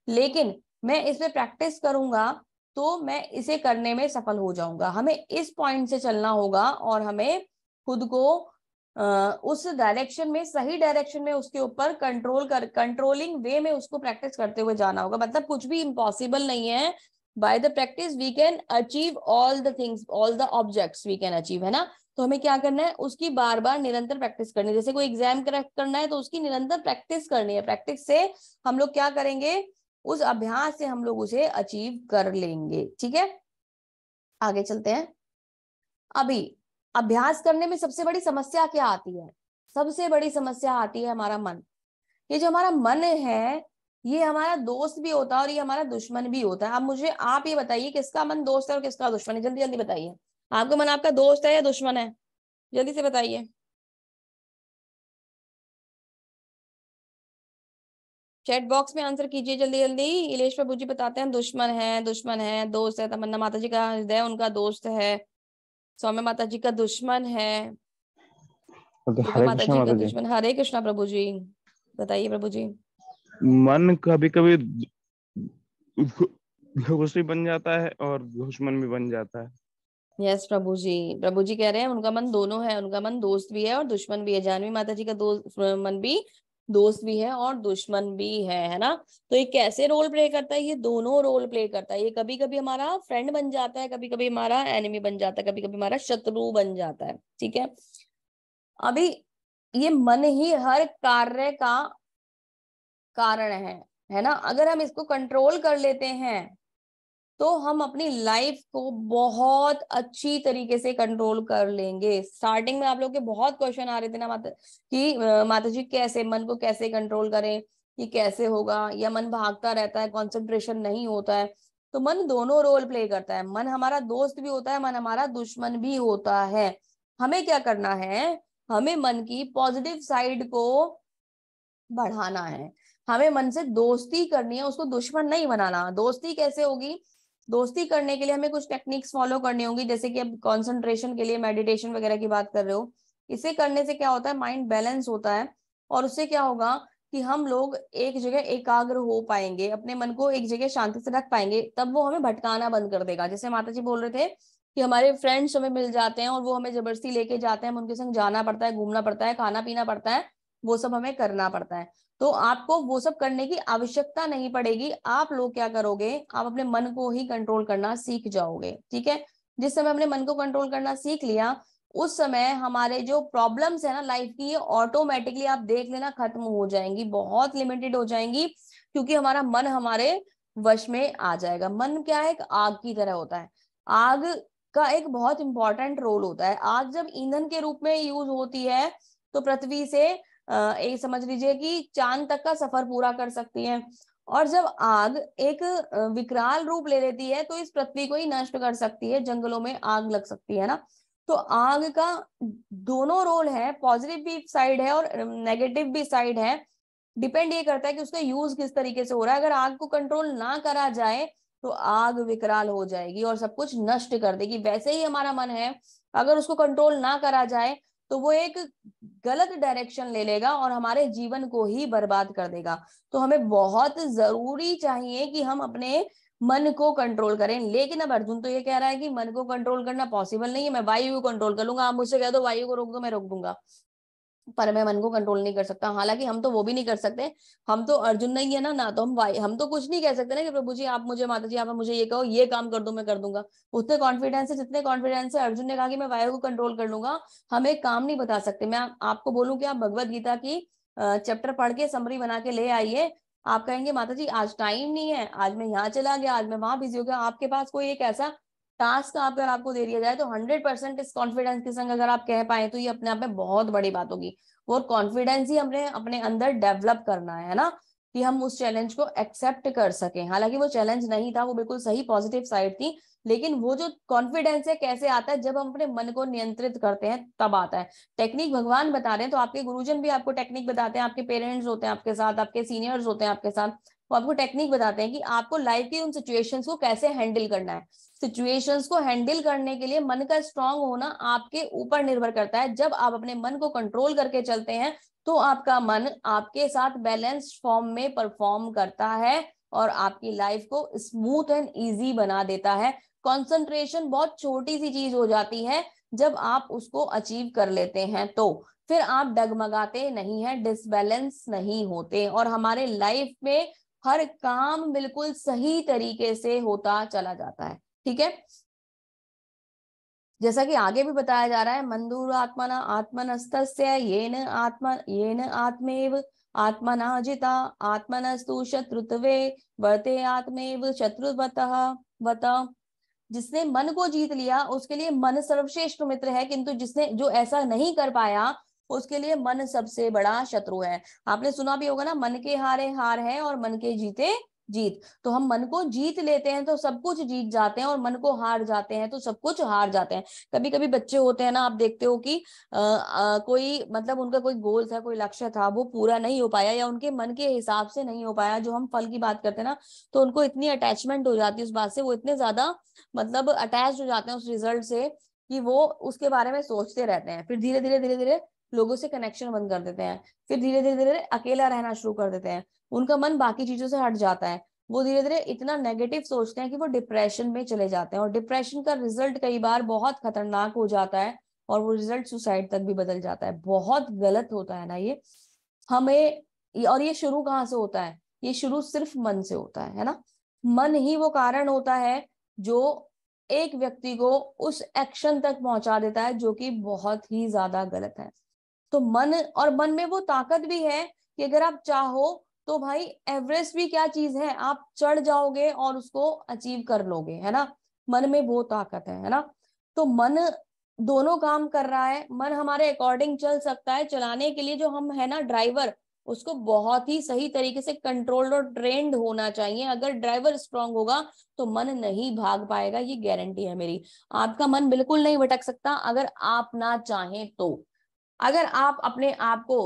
लेकिन मैं इसमें प्रैक्टिस करूंगा तो मैं इसे करने में सफल हो जाऊंगा। हमें इस पॉइंट से चलना होगा और हमें खुद को उस डायरेक्शन में, सही डायरेक्शन में उसके ऊपर कंट्रोलिंग वे में उसको प्रैक्टिस करते हुए जाना होगा। मतलब कुछ भी इम्पॉसिबल नहीं है, by the practice we can achieve all the things, all the objects we can achieve, है ना। तो हमें क्या करना है, उसकी बार बार निरंतर प्रैक्टिस करनी है। जैसे कोई एग्जाम क्रैक करना है तो उसकी निरंतर प्रैक्टिस करनी है, प्रैक्टिस से हम लोग क्या करेंगे, उस अभ्यास से हम लोग उसे अचीव कर लेंगे। ठीक है, आगे चलते हैं। अभी अभ्यास करने में सबसे बड़ी समस्या क्या आती है? सबसे बड़ी समस्या आती है हमारा मन। ये जो हमारा मन है, ये हमारा दोस्त भी होता है और ये हमारा दुश्मन भी होता है। अब मुझे आप ये बताइए किसका मन दोस्त है और किसका दुश्मन है, जल्दी जल्दी बताइए। आपका मन आपका दोस्त है या दुश्मन है? जल्दी से बताइए, चैट बॉक्स में आंसर कीजिए जल्दी जल्दी। इलेश प्रभु जी बताते हैं दुश्मन है, दुश्मन है, दोस्त है। तमन्ना माता जी का हृदय उनका दोस्त है, सौम्य माता जी का दुश्मन है, दिव्या हरे माता कृष्णा जी का माता जी। दुश्मन। हरे कृष्णा प्रभु जी, बताइए प्रभु जी। मन कभी कभी दोस्त भी बन जाता है और दुश्मन भी बन जाता है। यस प्रभु जी, प्रभु जी कह रहे हैं उनका मन दोनों है, उनका मन दोस्त भी है और दुश्मन भी है। जानवी माता जी का मन भी दोस्त भी है और दुश्मन भी है ना। तो ये कैसे रोल प्ले करता है? ये दोनों रोल प्ले करता है। ये कभी कभी हमारा फ्रेंड बन जाता है, कभी कभी हमारा एनिमी बन जाता है, कभी कभी हमारा शत्रु बन जाता है। ठीक है, अभी ये मन ही हर कार्य का कारण है ना। अगर हम इसको कंट्रोल कर लेते हैं तो हम अपनी लाइफ को बहुत अच्छी तरीके से कंट्रोल कर लेंगे। स्टार्टिंग में आप लोग के बहुत क्वेश्चन आ रहे थे ना माता कि माता जी कैसे मन को कैसे कंट्रोल करें, ये कैसे होगा, या मन भागता रहता है, कंसंट्रेशन नहीं होता है। तो मन दोनों रोल प्ले करता है, मन हमारा दोस्त भी होता है, मन हमारा दुश्मन भी होता है। हमें क्या करना है, हमें मन की पॉजिटिव साइड को बढ़ाना है, हमें मन से दोस्ती करनी है, उसको दुश्मन नहीं बनाना। दोस्ती कैसे होगी, दोस्ती करने के लिए हमें कुछ टेक्निक्स फॉलो करनी होंगी, जैसे कि अब कंसंट्रेशन के लिए मेडिटेशन वगैरह की बात कर रहे हो। इसे करने से क्या होता है, माइंड बैलेंस होता है, और उससे क्या होगा कि हम लोग एक जगह एकाग्र हो पाएंगे, अपने मन को एक जगह शांति से रख पाएंगे, तब वो हमें भटकाना बंद कर देगा। जैसे माता जी बोल रहे थे कि हमारे फ्रेंड्स हमें मिल जाते हैं और वो हमें जबरदस्ती लेके जाते हैं, हम उनके संग जाना पड़ता है, घूमना पड़ता है, खाना पीना पड़ता है, वो सब हमें करना पड़ता है। तो आपको वो सब करने की आवश्यकता नहीं पड़ेगी। आप लोग क्या करोगे, आप अपने मन को ही कंट्रोल करना सीख जाओगे। ठीक है, जिस समय हमने मन को कंट्रोल करना सीख लिया, उस समय हमारे जो प्रॉब्लम्स है ना लाइफ की, ये ऑटोमेटिकली आप देख लेना खत्म हो जाएंगी, बहुत लिमिटेड हो जाएंगी, क्योंकि हमारा मन हमारे वश में आ जाएगा। मन क्या है, एक आग की तरह होता है। आग का एक बहुत इंपॉर्टेंट रोल होता है। आग जब ईंधन के रूप में यूज होती है तो पृथ्वी से एक समझ लीजिए कि चांद तक का सफर पूरा कर सकती है। और जब आग एक विकराल रूप ले लेती है तो इस पृथ्वी को ही नष्ट कर सकती है, जंगलों में आग लग सकती है ना। तो आग का दोनों रोल है, पॉजिटिव भी साइड है और नेगेटिव भी साइड है। डिपेंड ये करता है कि उसका यूज किस तरीके से हो रहा है। अगर आग को कंट्रोल ना करा जाए तो आग विकराल हो जाएगी और सब कुछ नष्ट कर देगी। वैसे ही हमारा मन है, अगर उसको कंट्रोल ना करा जाए तो वो एक गलत डायरेक्शन ले लेगा और हमारे जीवन को ही बर्बाद कर देगा। तो हमें बहुत जरूरी चाहिए कि हम अपने मन को कंट्रोल करें। लेकिन अब अर्जुन तो ये कह रहा है कि मन को कंट्रोल करना पॉसिबल नहीं है, मैं वायु को कंट्रोल कर लूंगा। आप मुझसे कह दो वायु को रोक दो, मैं रोक दूंगा, पर मैं मन को कंट्रोल नहीं कर सकता। हालांकि हम तो वो भी नहीं कर सकते, हम तो अर्जुन नहीं है ना तो हम तो कुछ नहीं कह सकते ना कि प्रभु जी आप मुझे, माता जी आप मुझे ये कहो, ये काम कर दो, मैं कर दूंगा। उतने कॉन्फिडेंस है जितने कॉन्फिडेंस से अर्जुन ने कहा कि मैं वायु को कंट्रोल कर लूंगा, हम एक काम नहीं बता सकते। मैं आपको बोलूं कि आप भगवत गीता की चैप्टर पढ़ के समरी बना के ले आइए, आप कहेंगे माता जी आज टाइम नहीं है, आज मैं यहाँ चला गया, आज मैं वहां बिजी हो गया। आपके पास कोई एक ऐसा टास्क अगर आपको दे दिया जाए तो 100% इस कॉन्फिडेंस के संग अगर आप कह पाए तो ये अपने आप में बहुत बड़ी बात होगी। और कॉन्फिडेंस ही हमने अपने अंदर डेवलप करना है ना, कि हम उस चैलेंज को एक्सेप्ट कर सकें। हालांकि वो चैलेंज नहीं था, वो बिल्कुल सही पॉजिटिव साइड थी, लेकिन वो जो कॉन्फिडेंस है कैसे आता है, जब हम अपने मन को नियंत्रित करते हैं तब आता है। टेक्निक भगवान बता रहे हैं तो आपके गुरुजन भी आपको टेक्निक बताते हैं, आपके पेरेंट्स होते हैं आपके साथ, आपके सीनियर्स होते हैं आपके साथ, वो आपको टेक्निक बताते हैं कि आपको लाइफ की उन सिचुएशंस को कैसे हैंडल करना है। सिचुएशंस को हैंडल करने के लिए मन का स्ट्रांग होना आपके ऊपर निर्भर करता है। जब आप अपने मन को कंट्रोल करके चलते हैं तो आपका मन आपके साथ बैलेंस फॉर्म में परफॉर्म करता है और आपकी लाइफ को स्मूथ एंड इजी बना देता है। कंसंट्रेशन बहुत छोटी सी चीज हो जाती है, जब आप उसको अचीव कर लेते हैं तो फिर आप डगमगाते नहीं हैं, डिसबैलेंस नहीं होते, और हमारे लाइफ में हर काम बिल्कुल सही तरीके से होता चला जाता है। ठीक है, जैसा कि आगे भी बताया जा रहा है, मंदूर आत्मना आत्मनस्तस्य येन आत्मेव आत्मना जिता आत्मनस्तु शत्रुत्वे वर्ते आत्मेव शत्रुवतः वत। जिसने मन को जीत लिया उसके लिए मन सर्वश्रेष्ठ मित्र है, किंतु जिसने जो ऐसा नहीं कर पाया उसके लिए मन सबसे बड़ा शत्रु है। आपने सुना भी होगा ना, मन के हारे हार है और मन के जीते जीत। तो हम मन को जीत लेते हैं तो सब कुछ जीत जाते हैं, और मन को हार जाते हैं तो सब कुछ हार जाते हैं। कभी कभी बच्चे होते हैं ना, आप देखते हो कि कोई मतलब उनका कोई गोल था, कोई लक्ष्य था, वो पूरा नहीं हो पाया या उनके मन के हिसाब से नहीं हो पाया, जो हम फल की बात करते हैं ना, तो उनको इतनी अटैचमेंट हो जाती है उस बात से, वो इतने ज्यादा मतलब अटैच हो जाते हैं उस रिजल्ट से कि वो उसके बारे में सोचते रहते हैं। फिर धीरे धीरे लोगों से कनेक्शन बंद कर देते हैं, फिर धीरे धीरे अकेला रहना शुरू कर देते हैं, उनका मन बाकी चीजों से हट जाता है, वो धीरे धीरे इतना नेगेटिव सोचते हैं कि वो डिप्रेशन में चले जाते हैं, और डिप्रेशन का रिजल्ट कई बार बहुत खतरनाक हो जाता है और वो रिजल्ट सुसाइड तक भी बदल जाता है। बहुत गलत होता है ना ये हमें। और ये शुरू कहाँ से होता है, ये शुरू सिर्फ मन से होता है ना। मन ही वो कारण होता है जो एक व्यक्ति को उस एक्शन तक पहुंचा देता है जो कि बहुत ही ज्यादा गलत है। तो मन, और मन में वो ताकत भी है कि अगर आप चाहो तो भाई एवरेस्ट भी क्या चीज है, आप चढ़ जाओगे और उसको अचीव कर लोगे, है ना। मन में वो ताकत है ना। तो मन दोनों काम कर रहा है, मन हमारे अकॉर्डिंग चल सकता है, चलाने के लिए जो हम है ना ड्राइवर, उसको बहुत ही सही तरीके से कंट्रोल्ड और ट्रेंड होना चाहिए। अगर ड्राइवर स्ट्रांग होगा तो मन नहीं भाग पाएगा, ये गारंटी है मेरी। आपका मन बिल्कुल नहीं भटक सकता अगर आप ना चाहें तो। अगर आप अपने आप को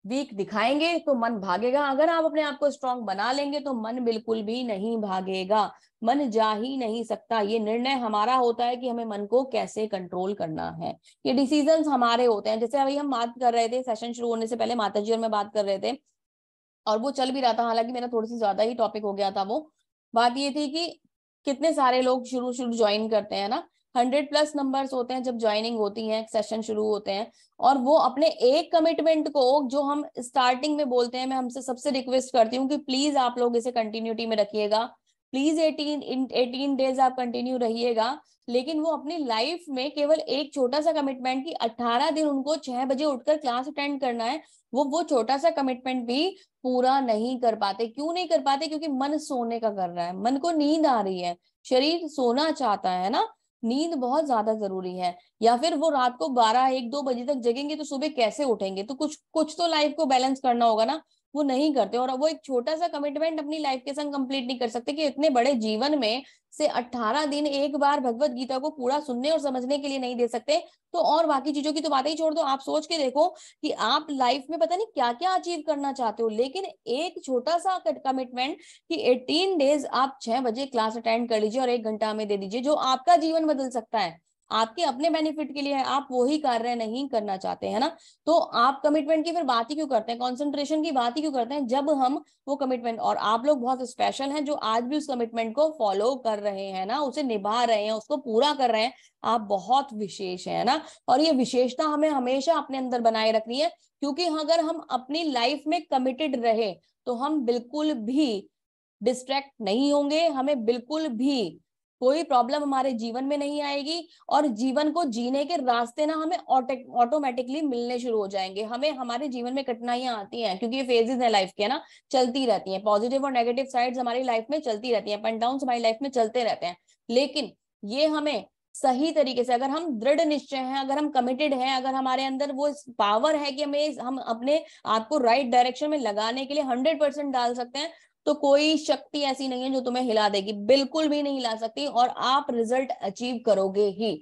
वीक दिखाएंगे तो मन भागेगा, अगर आप अपने आप को स्ट्रांग बना लेंगे तो मन बिल्कुल भी नहीं भागेगा। मन जा ही नहीं सकता। ये निर्णय हमारा होता है कि हमें मन को कैसे कंट्रोल करना है। ये डिसीजंस हमारे होते हैं। जैसे अभी हम बात कर रहे थे, सेशन शुरू होने से पहले माता जी और मैं बात कर रहे थे, और वो चल भी रहा था, हालांकि मेरा थोड़ी सी ज्यादा ही टॉपिक हो गया था। वो बात ये थी कि कितने सारे लोग शुरू शुरू ज्वाइन करते हैं ना, 100+ नंबर्स होते हैं जब ज्वाइनिंग होती है, सेशन शुरू होते हैं, और वो अपने एक कमिटमेंट को जो हम स्टार्टिंग में बोलते हैं, मैं हमसे सबसे रिक्वेस्ट करती हूँ कि प्लीज आप लोग इसे कंटिन्यूटी में रखिएगा। प्लीज 18 डेज आप कंटिन्यू रहिएगा, लेकिन वो अपनी लाइफ में केवल एक छोटा सा कमिटमेंट की 18 दिन उनको 6 बजे उठकर क्लास अटेंड करना है, वो छोटा सा कमिटमेंट भी पूरा नहीं कर पाते। क्यों नहीं कर पाते? क्योंकि मन सोने का कर रहा है, मन को नींद आ रही है, शरीर सोना चाहता है ना। नींद बहुत ज्यादा जरूरी है। या फिर वो रात को 12 1 2 बजे तक जगेंगे तो सुबह कैसे उठेंगे? तो कुछ कुछ तो लाइफ को बैलेंस करना होगा ना, वो नहीं करते। और वो एक छोटा सा कमिटमेंट अपनी लाइफ के संग कंप्लीट नहीं कर सकते कि इतने बड़े जीवन में से 18 दिन एक बार भगवत गीता को पूरा सुनने और समझने के लिए नहीं दे सकते। तो और बाकी चीजों की तो बातें ही छोड़ दो। आप सोच के देखो कि आप लाइफ में पता नहीं क्या क्या अचीव करना चाहते हो, लेकिन एक छोटा सा कमिटमेंट कि 18 डेज आप 6 बजे क्लास अटेंड कर लीजिए और 1 घंटा में दे दीजिए, जो आपका जीवन बदल सकता है, आपके अपने बेनिफिट के लिए है। आप वही कार्य नहीं करना चाहते हैं ना, तो आप कमिटमेंट की फिर बात ही क्यों करते हैं, कॉन्सेंट्रेशन की बात ही क्यों करते हैं, जब हम वो कमिटमेंट, और आप लोग बहुत स्पेशल हैं जो आज भी उस कमिटमेंट को फॉलो कर रहे हैं ना, उसे निभा रहे हैं, उसको पूरा कर रहे हैं। आप बहुत विशेष है ना। और ये विशेषता हमें हमेशा अपने अंदर बनाए रखनी है, क्योंकि अगर हम अपनी लाइफ में कमिटेड रहे तो हम बिल्कुल भी डिस्ट्रैक्ट नहीं होंगे, हमें बिल्कुल भी कोई प्रॉब्लम हमारे जीवन में नहीं आएगी, और जीवन को जीने के रास्ते ना हमें ऑटोमेटिकली मिलने शुरू हो जाएंगे। हमें हमारे जीवन में कठिनाइयां आती हैं क्योंकि ये फेजेस है लाइफ के ना, चलती रहती हैं। पॉजिटिव और नेगेटिव साइड्स हमारी लाइफ में चलती रहती हैं, अप एंड डाउन हमारी लाइफ में चलते रहते हैं। लेकिन ये हमें सही तरीके से, अगर हम दृढ़ निश्चय हैं, अगर हम कमिटेड हैं, अगर हमारे अंदर वो पावर है कि हम अपने आप को राइट डायरेक्शन में लगाने के लिए 100% डाल सकते हैं, तो कोई शक्ति ऐसी नहीं है जो तुम्हें हिला देगी, बिल्कुल भी नहीं हिला सकती, और आप रिजल्ट अचीव करोगे ही।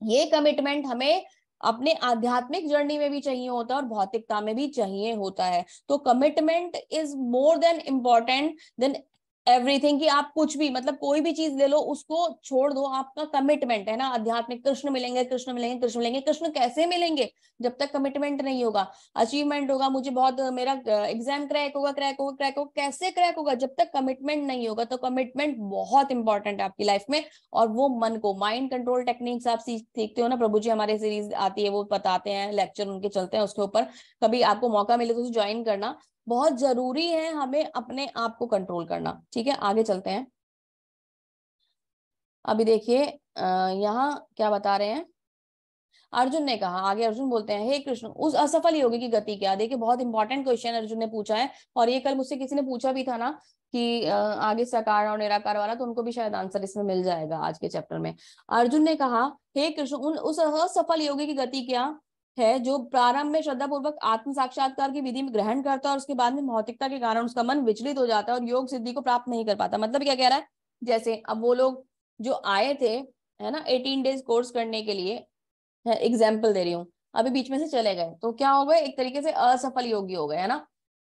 ये कमिटमेंट हमें अपने आध्यात्मिक जर्नी में भी चाहिए होता है और भौतिकता में भी चाहिए होता है। तो commitment is more than important then everything. कि आप कुछ भी, मतलब कोई भी चीज ले लो, उसको छोड़ दो, आपका कमिटमेंट है ना। आध्यात्मिक कृष्ण मिलेंगे, कृष्ण मिलेंगे, कृष्ण मिलेंगे, कृष्ण कैसे मिलेंगे जब तक कमिटमेंट नहीं होगा। अचीवमेंट होगा, मुझे बहुत, मेरा एग्जाम क्रैक होगा, क्रैक होगा, क्रैक होगा, कैसे क्रैक होगा? जब तक कमिटमेंट नहीं होगा। तो कमिटमेंट बहुत इंपॉर्टेंट है आपकी लाइफ में। और वो मन को, माइंड कंट्रोल टेक्निक्स आप सीखते हो ना, प्रभु जी हमारे सीरीज आती है, वो बताते हैं, लेक्चर उनके चलते हैं उसके ऊपर। कभी आपको मौका मिले तो ज्वाइन करना, बहुत जरूरी है हमें अपने आप को कंट्रोल करना। ठीक है, आगे चलते हैं। अभी देखिए यहाँ क्या बता रहे हैं। अर्जुन ने कहा, आगे अर्जुन बोलते हैं, हे कृष्ण, उस असफल योगी की गति क्या? देखिए बहुत इंपॉर्टेंट क्वेश्चन अर्जुन ने पूछा है, और ये कल मुझसे किसी ने पूछा भी था ना कि आगे साकार और निराकार वाला, तो उनको भी शायद आंसर इसमें मिल जाएगा आज के चैप्टर में। अर्जुन ने कहा, हे कृष्ण, उस असफल योगी की गति क्या है जो प्रारंभ में श्रद्धा पूर्वक आत्म साक्षात्कार की विधि में ग्रहण करता है और उसके बाद में भौतिकता के कारण उसका मन विचलित हो जाता है और योग सिद्धि को प्राप्त नहीं कर पाता। मतलब क्या कह रहा है? जैसे अब वो लोग जो आए थे, है ना, 18 डेज कोर्स करने के लिए, एग्जाम्पल दे रही हूँ, अभी बीच में से चले गए तो क्या हो गए? एक तरीके से असफल योगी हो गए, है ना।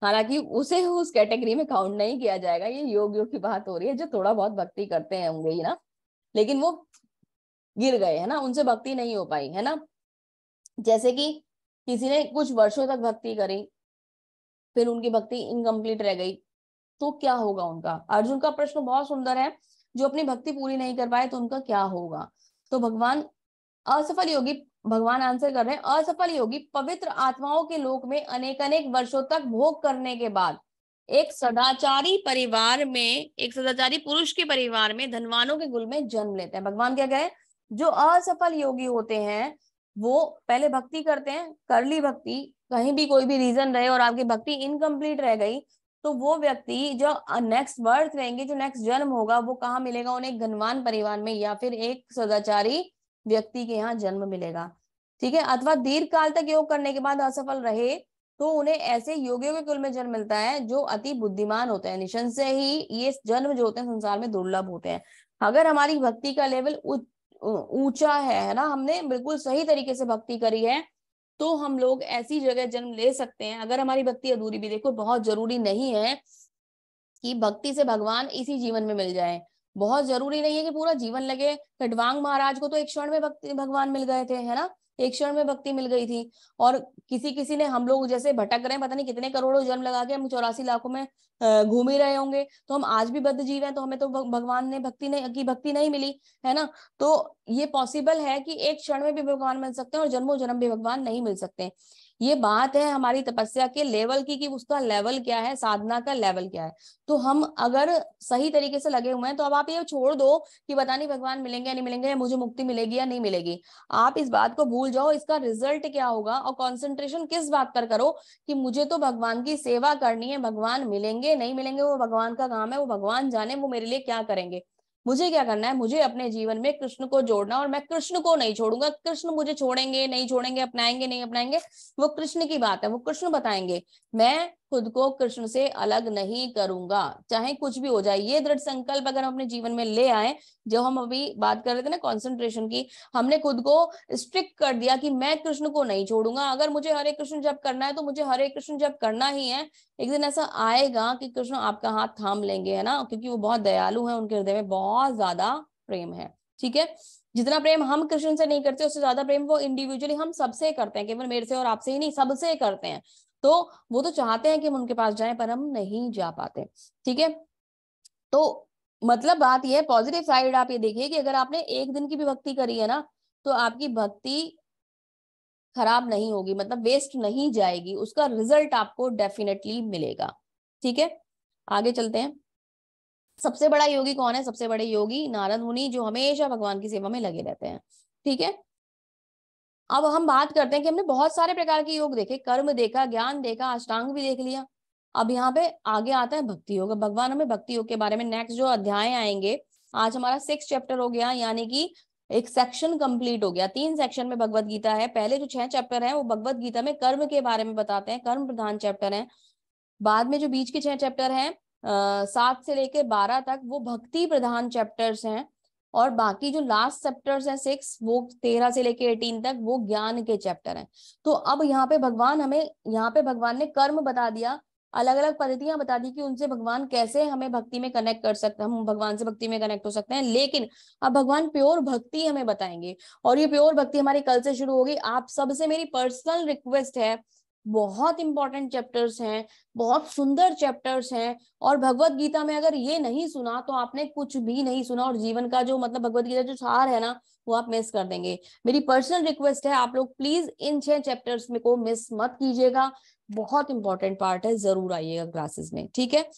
हालांकि उसे उस कैटेगरी में काउंट नहीं किया जाएगा, ये योगियों की बात हो रही है जो थोड़ा बहुत भक्ति करते हैं होंगे ही ना, लेकिन वो गिर गए, है ना, उनसे भक्ति नहीं हो पाई, है ना। जैसे कि किसी ने कुछ वर्षों तक भक्ति करी, फिर उनकी भक्ति इनकम्प्लीट रह गई, तो क्या होगा उनका? अर्जुन का प्रश्न बहुत सुंदर है, जो अपनी भक्ति पूरी नहीं कर पाए तो उनका क्या होगा? तो भगवान, असफल योगी, भगवान आंसर कर रहे हैं, असफल योगी पवित्र आत्माओं के लोक में अनेक अनेक वर्षों तक भोग करने के बाद एक सदाचारी परिवार में, एक सदाचारी पुरुष के परिवार में धनवानों के कुल में जन्म लेते हैं। भगवान क्या कहे? जो असफल योगी होते हैं वो पहले भक्ति करते हैं, कर ली भक्ति, कहीं भी कोई भी रीजन रहे और आपकी भक्ति इनकम्प्लीट रह गई, तो वो व्यक्ति जो नेक्स्ट बर्थ लेंगे, जो नेक्स्ट जन्म होगा, वो कहाँ मिलेगा उन्हें? एक धनवान परिवार में या फिर एक सदाचारी व्यक्ति के यहाँ जन्म मिलेगा। ठीक है। अथवा दीर्घ काल तक योग करने के बाद असफल रहे तो उन्हें ऐसे योगियों के कुल में जन्म मिलता है जो अति बुद्धिमान होते हैं। निशंस से ही ये जन्म जो होते हैं संसार में दुर्लभ होते हैं। अगर हमारी भक्ति का लेवल ऊंचा है ना, हमने बिल्कुल सही तरीके से भक्ति करी है, तो हम लोग ऐसी जगह जन्म ले सकते हैं। अगर हमारी भक्ति अधूरी भी, देखो बहुत जरूरी नहीं है कि भक्ति से भगवान इसी जीवन में मिल जाए, बहुत जरूरी नहीं है कि पूरा जीवन लगे। खडवांग महाराज को तो एक क्षण में भक्ति भगवान मिल गए थे, है ना, एक क्षण में भक्ति मिल गई थी। और किसी किसी ने, हम लोग जैसे भटक रहे हैं, पता नहीं कितने करोड़ों जन्म लगा के हम 84 लाखों में घूम ही रहे होंगे, तो हम आज भी बद्ध जीव हैं, तो हमें तो भगवान ने भक्ति नहीं मिली, है ना। तो ये पॉसिबल है कि एक क्षण में भी भगवान मिल सकते हैं और जन्मों जन्म भी भगवान नहीं मिल सकते। ये बात है हमारी तपस्या के लेवल की, कि उसका लेवल क्या है, साधना का लेवल क्या है। तो हम अगर सही तरीके से लगे हुए हैं, तो अब आप ये छोड़ दो कि पता नहीं भगवान मिलेंगे या नहीं मिलेंगे, या मुझे मुक्ति मिलेगी या नहीं मिलेगी। आप इस बात को भूल जाओ, इसका रिजल्ट क्या होगा, और कंसंट्रेशन किस बात पर करो कि मुझे तो भगवान की सेवा करनी है। भगवान मिलेंगे नहीं मिलेंगे वो भगवान का काम है, वो भगवान जाने वो मेरे लिए क्या करेंगे। मुझे क्या करना है, मुझे अपने जीवन में कृष्ण को जोड़ना, और मैं कृष्ण को नहीं छोड़ूंगा। कृष्ण मुझे छोड़ेंगे नहीं छोड़ेंगे, अपनाएंगे नहीं अपनाएंगे, वो कृष्ण की बात है, वो कृष्ण बताएंगे। मैं खुद को कृष्ण से अलग नहीं करूंगा, चाहे कुछ भी हो जाए। ये दृढ़ संकल्प अगर हम अपने जीवन में ले आए, जो हम अभी बात कर रहे थे ना कॉन्सेंट्रेशन की, हमने खुद को स्ट्रिक्ट कर दिया कि मैं कृष्ण को नहीं छोड़ूंगा। अगर मुझे हरे कृष्ण जप करना है तो मुझे हरे कृष्ण जप करना ही है। एक दिन ऐसा आएगा कि कृष्ण आपका हाथ थाम लेंगे, है ना, क्योंकि वो बहुत दयालु है, उनके हृदय में बहुत ज्यादा प्रेम है। ठीक है। जितना प्रेम हम कृष्ण से नहीं करते, उससे ज्यादा प्रेम वो इंडिविजुअली हम सबसे करते हैं, केवल मेरे से और आपसे ही नहीं, सबसे करते हैं। तो वो तो चाहते हैं कि हम उनके पास जाएं, पर हम नहीं जा पाते। ठीक है। तो मतलब बात यह है, पॉजिटिव साइड आप ये देखिए कि अगर आपने एक दिन की भी भक्ति करी है ना, तो आपकी भक्ति खराब नहीं होगी, मतलब वेस्ट नहीं जाएगी, उसका रिजल्ट आपको डेफिनेटली मिलेगा। ठीक है। आगे चलते हैं। सबसे बड़ा योगी कौन है? सबसे बड़े योगी नारद मुनि, जो हमेशा भगवान की सेवा में लगे रहते हैं। ठीक है। अब हम बात करते हैं कि हमने बहुत सारे प्रकार के योग देखे, कर्म देखा, ज्ञान देखा, अष्टांग भी देख लिया। अब यहाँ पे आगे आता है भक्ति योग। भगवान हमें भक्ति योग के बारे में नेक्स्ट जो अध्याय आएंगे, आज हमारा 6 चैप्टर हो गया, यानी कि एक सेक्शन कंप्लीट हो गया। 3 सेक्शन में भगवत गीता है। पहले जो 6 चैप्टर हैं वो भगवत गीता में कर्म के बारे में बताते हैं, कर्म प्रधान चैप्टर हैं। बाद में जो बीच के 6 चैप्टर हैं 7 से लेकर 12 तक, वो भक्ति प्रधान चैप्टर्स हैं। और बाकी जो लास्ट चैप्टर्स हैं 6, वो 13 से लेके 18 तक, वो ज्ञान के चैप्टर हैं। तो अब यहाँ पे भगवान ने कर्म बता दिया, अलग अलग पद्धतियां बता दी कि उनसे भगवान कैसे हमें भक्ति में कनेक्ट कर सकते हैं, हम भगवान से भक्ति में कनेक्ट हो सकते हैं। लेकिन अब भगवान प्योर भक्ति हमें बताएंगे, और ये प्योर भक्ति हमारी कल से शुरू होगी। आप सबसे मेरी पर्सनल रिक्वेस्ट है, बहुत इंपॉर्टेंट चैप्टर्स हैं, बहुत सुंदर चैप्टर्स हैं, और भगवत गीता में अगर ये नहीं सुना तो आपने कुछ भी नहीं सुना, और जीवन का जो मतलब भगवत गीता जो सार है ना, वो आप मिस कर देंगे। मेरी पर्सनल रिक्वेस्ट है, आप लोग प्लीज इन 6 चैप्टर्स में को मिस मत कीजिएगा, बहुत इंपॉर्टेंट पार्ट है, जरूर आइएगा क्लासेस में। ठीक है।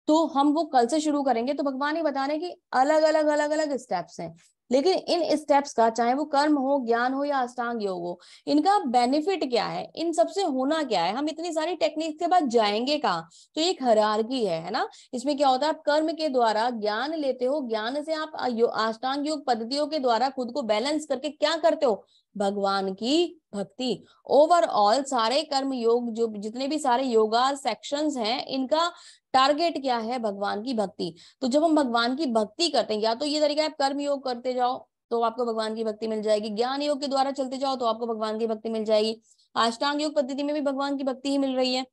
तो हम वो कल से शुरू करेंगे। तो भगवान ही बताने की अलग अलग स्टेप्स हैं, लेकिन इन स्टेप्स का, चाहे वो कर्म हो, ज्ञान हो या अष्टांग योग हो, इनका बेनिफिट क्या है, इन सबसे होना क्या है, हम इतनी सारी टेक्निक के बाद जाएंगे कहाँ। तो एक हायरार्की है ना। इसमें क्या होता है, आप कर्म के द्वारा ज्ञान लेते हो, ज्ञान से आप अष्टांग योग पद्धतियों के द्वारा खुद को बैलेंस करके क्या करते हो, भगवान की भक्ति। ओवरऑल सारे कर्म योग, जो जितने भी सारे योगा सेक्शंस हैं, इनका टारगेट क्या है, भगवान की भक्ति। तो जब हम भगवान की भक्ति करते हैं, या तो ये तरीका, आप कर्म योग करते जाओ तो आपको भगवान की भक्ति मिल जाएगी, ज्ञान योग के द्वारा चलते जाओ तो आपको भगवान की भक्ति मिल जाएगी, अष्टांग योग पद्धति में भी भगवान की भक्ति ही मिल रही है।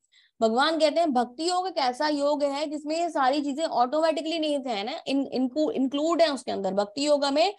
भगवान कहते हैं भक्ति योग एक ऐसा योग है जिसमें ये सारी चीजें ऑटोमेटिकली नहीं है ना, इनको इंक्लूड है उसके अंदर। भक्ति योग में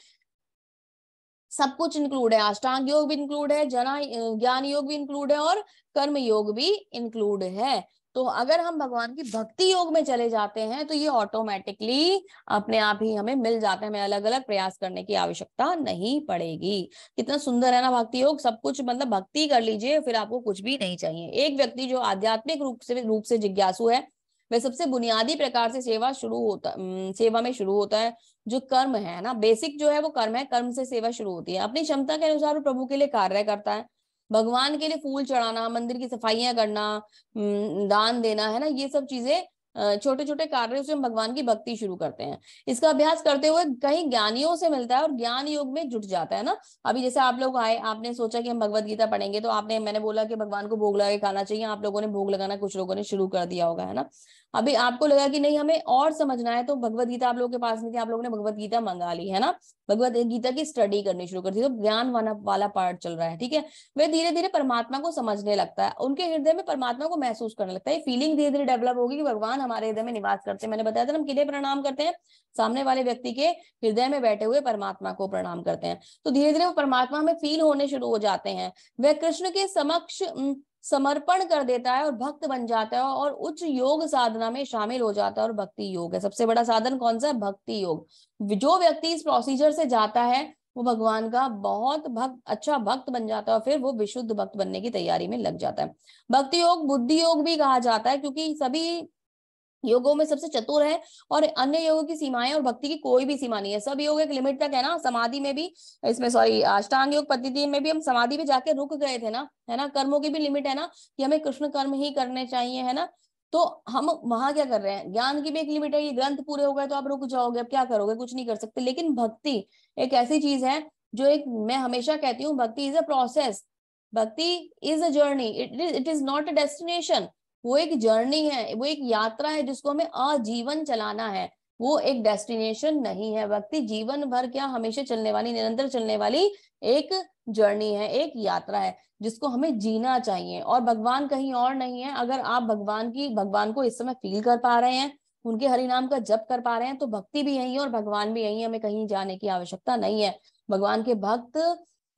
सब कुछ इंक्लूड है, अष्टांग योग भी इंक्लूड है, ज्ञान योग भी इंक्लूड है, और कर्म योग भी इंक्लूड है। तो अगर हम भगवान की भक्ति योग में चले जाते हैं तो ये ऑटोमेटिकली अपने आप ही हमें मिल जाता है, हमें अलग अलग प्रयास करने की आवश्यकता नहीं पड़ेगी। कितना सुंदर है ना भक्ति योग, सब कुछ, मतलब भक्ति कर लीजिए फिर आपको कुछ भी नहीं चाहिए। एक व्यक्ति जो आध्यात्मिक रूप से जिज्ञासु है, वह सबसे बुनियादी प्रकार से सेवा में शुरू होता है। जो कर्म है ना, बेसिक जो है वो कर्म है, कर्म से सेवा शुरू होती है। अपनी क्षमता के अनुसार वो प्रभु के लिए कार्य करता है, भगवान के लिए फूल चढ़ाना, मंदिर की सफाइयां करना, दान देना, है ना, ये सब चीजें छोटे छोटे कार्यों से हम भगवान की भक्ति शुरू करते हैं। इसका अभ्यास करते हुए कहीं ज्ञानियों से मिलता है और ज्ञान योग में जुट जाता है ना। अभी जैसे आप लोग आए, आपने सोचा कि हम भगवत गीता पढ़ेंगे, तो मैंने बोला कि भगवान को भोग लगा के खाना चाहिए, आप लोगों ने भोग लगाना कुछ लोगों ने शुरू कर दिया होगा, है ना। अभी आपको लगा कि नहीं हमें और समझना है, तो भगवत गीता आप लोगों के पास नहीं थी, आप लोगों ने भगवत गीता मंगा ली, है ना। भगवत गीता की स्टडी करनी शुरू कर दी, तो ज्ञान वाला पार्ट चल रहा है, ठीक है। वे धीरे धीरे परमात्मा को समझने लगता है, उनके हृदय में परमात्मा को महसूस करने लगता है। फीलिंग धीरे धीरे डेवलप होगी कि भगवान हमारे हृदय में निवास करते हैं। मैंने बताया था हम किन्हें प्रणाम करते हैं, सामने वाले व्यक्ति के हृदय में बैठे हुए परमात्मा को प्रणाम करते हैं। तो धीरे धीरे वो परमात्मा हमें फील होने शुरू हो जाते हैं। वह कृष्ण के समक्ष समर्पण कर देता है और भक्त बन जाता है और उच्च योग साधना में शामिल हो जाता है। और भक्ति योग है सबसे बड़ा साधन, कौन सा है, भक्ति योग। जो व्यक्ति इस प्रोसीजर से जाता है वो भगवान का बहुत अच्छा भक्त बन जाता है और फिर वो विशुद्ध भक्त बनने की तैयारी में लग जाता है। भक्ति योग बुद्धि योग भी कहा जाता है, क्योंकि सभी योगों में सबसे चतुर है और अन्य योगों की सीमाएं और भक्ति की कोई भी सीमा नहीं है। सब योग एक लिमिट तक है ना। समाधि में भी, इसमें सॉरी अष्टांग योग पद्धति में भी हम समाधि में जाके रुक गए थे ना, है ना। कर्मों की भी लिमिट है ना, कि हमें कृष्ण कर्म ही करने चाहिए, है ना। तो हम वहां क्या कर रहे हैं, ज्ञान की भी एक लिमिट है। ये ग्रंथ पूरे हो गए तो आप रुक जाओगे, अब क्या करोगे, कुछ नहीं कर सकते। लेकिन भक्ति एक ऐसी चीज है जो एक, मैं हमेशा कहती हूँ, भक्ति इज अ प्रोसेस, भक्ति is a journey, it is not a destination. वो एक जर्नी है, वो एक यात्रा है जिसको हमें आजीवन चलाना है, वो एक डेस्टिनेशन नहीं है। भक्ति जीवन भर क्या, हमेशा चलने वाली, निरंतर चलने वाली एक जर्नी है, एक यात्रा है जिसको हमें जीना चाहिए। और भगवान कहीं और नहीं है। अगर आप भगवान को इस समय फील कर पा रहे हैं, उनके हरि नाम का जप कर पा रहे हैं, तो भक्ति भी यही है और भगवान भी यही है। हमें कहीं जाने की आवश्यकता नहीं है। भगवान के भक्त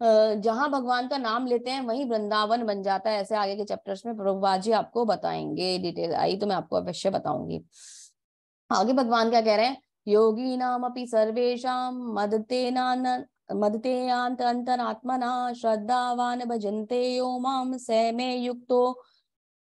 जहां भगवान का नाम लेते हैं वहीं वृंदावन बन जाता है। ऐसे आगे के चैप्टर्स में प्रभुपाद जी आपको बताएंगे, डिटेल आई तो मैं आपको अवश्य बताऊंगी। आगे भगवान क्या कह रहे हैं, योगी नाम अपि सर्वेशाम मदते अंतरात्मना श्रद्धावान भजन्ते यो माम स मे युक्तो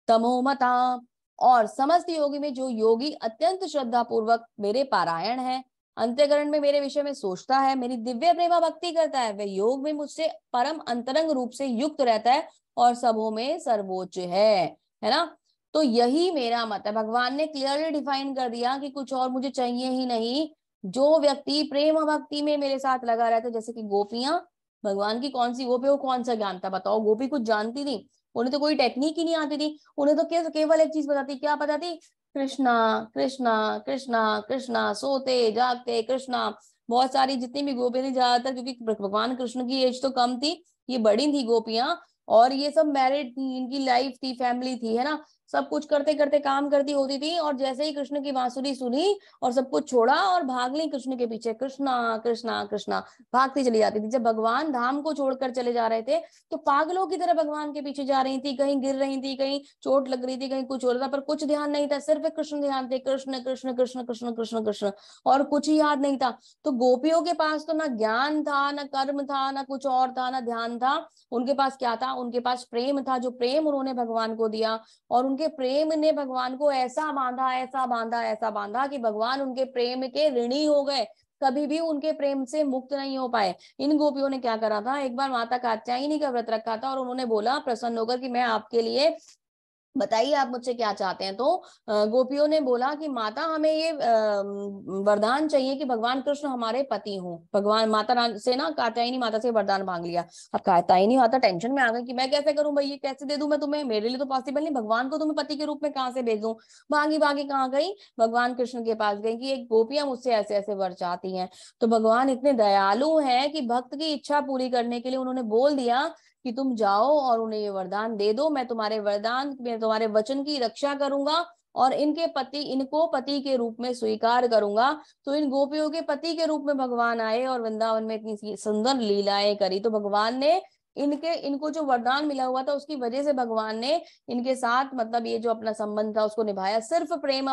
तमोमता। और समस्त योगी में जो योगी अत्यंत श्रद्धा पूर्वक मेरे पारायण है, अंतःकरण में मेरे विषय में सोचता है, मेरी दिव्य प्रेमा भक्ति करता है, वह योग में मुझसे परम अंतरंग रूप से युक्त रहता है और सबों में सर्वोच्च है ना। तो यही मेरा मत है। भगवान ने क्लियरली डिफाइन कर दिया कि कुछ और मुझे चाहिए ही नहीं। जो व्यक्ति प्रेम भक्ति में मेरे साथ लगा रहता है, जैसे कि गोपियां, भगवान की कौन सी गोपी, वो कौन सा ज्ञान था बताओ। गोपी कुछ जानती थी, उन्हें तो कोई टेक्निक ही नहीं आती थी। उन्हें तो केवल एक चीज पता थी, क्या पता थी, कृष्णा कृष्णा कृष्णा कृष्णा, सोते जागते कृष्णा। बहुत सारी जितनी भी गोपियां थी, ज्यादातर क्योंकि भगवान कृष्ण की एज तो कम थी, ये बड़ी थी गोपियां, और ये सब मैरिड थी, इनकी लाइफ थी, फैमिली थी, है ना। सब कुछ करते करते काम करती होती थी, और जैसे ही कृष्ण की बांसुरी सुनी और सब कुछ छोड़ा और भाग ली कृष्ण के पीछे, कृष्णा कृष्णा कृष्णा भागती चली जाती थी। जब भगवान धाम को छोड़कर चले जा रहे थे तो पागलों की तरह भगवान के पीछे जा रही थी, कहीं गिर रही थी, कहीं चोट लग रही थी, कहीं कुछ हो रहा था, पर कुछ ध्यान नहीं था, सिर्फ कृष्ण ध्यान थे, कृष्ण कृष्ण कृष्ण कृष्ण कृष्ण कृष्ण, और कुछ ही याद नहीं था। तो गोपियों के पास तो ना ज्ञान था, ना कर्म था, ना कुछ और था, ना ध्यान था। उनके पास क्या था, उनके पास प्रेम था, जो प्रेम उन्होंने भगवान को दिया, और उनके प्रेम ने भगवान को ऐसा बांधा, ऐसा बांधा, ऐसा बांधा कि भगवान उनके प्रेम के ऋणी हो गए, कभी भी उनके प्रेम से मुक्त नहीं हो पाए। इन गोपियों ने क्या करा था, एक बार माता कात्यायनी का व्रत रखा था और उन्होंने बोला प्रसन्न होकर कि मैं आपके लिए, बताइए आप मुझसे क्या चाहते हैं। तो गोपियों ने बोला कि माता हमें ये वरदान चाहिए कि भगवान कृष्ण हमारे पति हों। भगवान माता से ना कात्यायनी माता से वरदान मांग लिया। अब कात्यायनी माता टेंशन में आ गई कि मैं कैसे करूं भाई, ये कैसे दे दूं मैं तुम्हें, मेरे लिए तो पॉसिबल नहीं, भगवान को तुम्हें पति के रूप में कहाँ से भेजूं। भागी भागी कहाँ गई, भगवान कृष्ण के पास गई कि एक गोपियां मुझसे ऐसे ऐसे वर चाहती हैं। तो भगवान इतने दयालु हैं कि भक्त की इच्छा पूरी करने के लिए उन्होंने बोल दिया कि तुम जाओ और उन्हें ये वरदान दे दो, मैं तुम्हारे वचन की रक्षा करूंगा और इनको पति के रूप में स्वीकार करूंगा। तो इन गोपियों के पति के रूप में भगवान आए और वृंदावन में इतनी सुंदर लीलाएं करी। तो भगवान ने इनको जो वरदान मिला हुआ था उसकी वजह से भगवान ने इनके साथ, मतलब ये जो अपना संबंध था उसको निभाया। सिर्फ प्रेम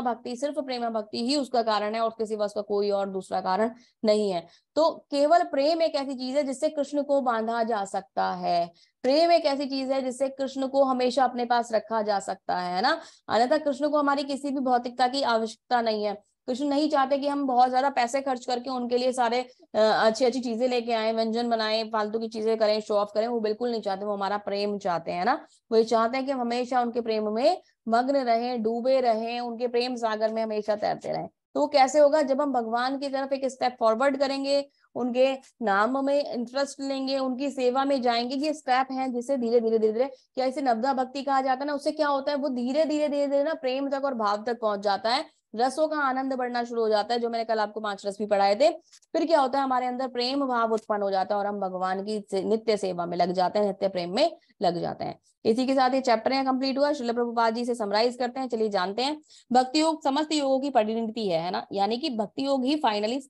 भक्ति ही उसका कारण है, और उसके सिवा उसका कोई और दूसरा कारण नहीं है। तो केवल प्रेम एक ऐसी चीज है जिससे कृष्ण को बांधा जा सकता है। प्रेम एक ऐसी चीज है जिससे कृष्ण को हमेशा अपने पास रखा जा सकता है ना। अन्यथा कृष्ण को हमारी किसी भी भौतिकता की आवश्यकता नहीं है। कृष्ण नहीं चाहते कि हम बहुत ज्यादा पैसे खर्च करके उनके लिए सारे अच्छी अच्छी चीजें लेके आए, व्यंजन बनाए, फालतू की चीजें करें, शो ऑफ करें। वो बिल्कुल नहीं चाहते, वो हमारा प्रेम चाहते हैं ना। वो ये चाहते हैं कि हम हमेशा उनके प्रेम में मग्न रहें, डूबे रहें, उनके प्रेम सागर में हमेशा तैरते रहें। तो वो कैसे होगा? जब हम भगवान की तरफ एक स्टेप फॉरवर्ड करेंगे, उनके नाम में इंटरेस्ट लेंगे, उनकी सेवा में जाएंगे। ये स्टेप है जिसे धीरे धीरे धीरे धीरे, क्या इसे नवदा भक्ति कहा जाता है ना। उससे क्या होता है? वो धीरे धीरे धीरे धीरे ना प्रेम तक और भाव तक पहुंच जाता है। रसों का आनंद बढ़ना शुरू हो जाता है, जो मैंने कल आपको 5 रस भी पढ़ाए थे। फिर क्या होता है? हमारे अंदर प्रेम भाव उत्पन्न हो जाता है और हम भगवान की नित्य सेवा में लग जाते हैं, नित्य प्रेम में लग जाते हैं। इसी के साथ ये चैप्टर यहाँ कंप्लीट हुआ। श्रील प्रभुपाद जी से समराइज करते हैं, चलिए जानते हैं। भक्ति योग समस्त योगों की परिणति है ना, यानी कि भक्ति योग ही फाइनली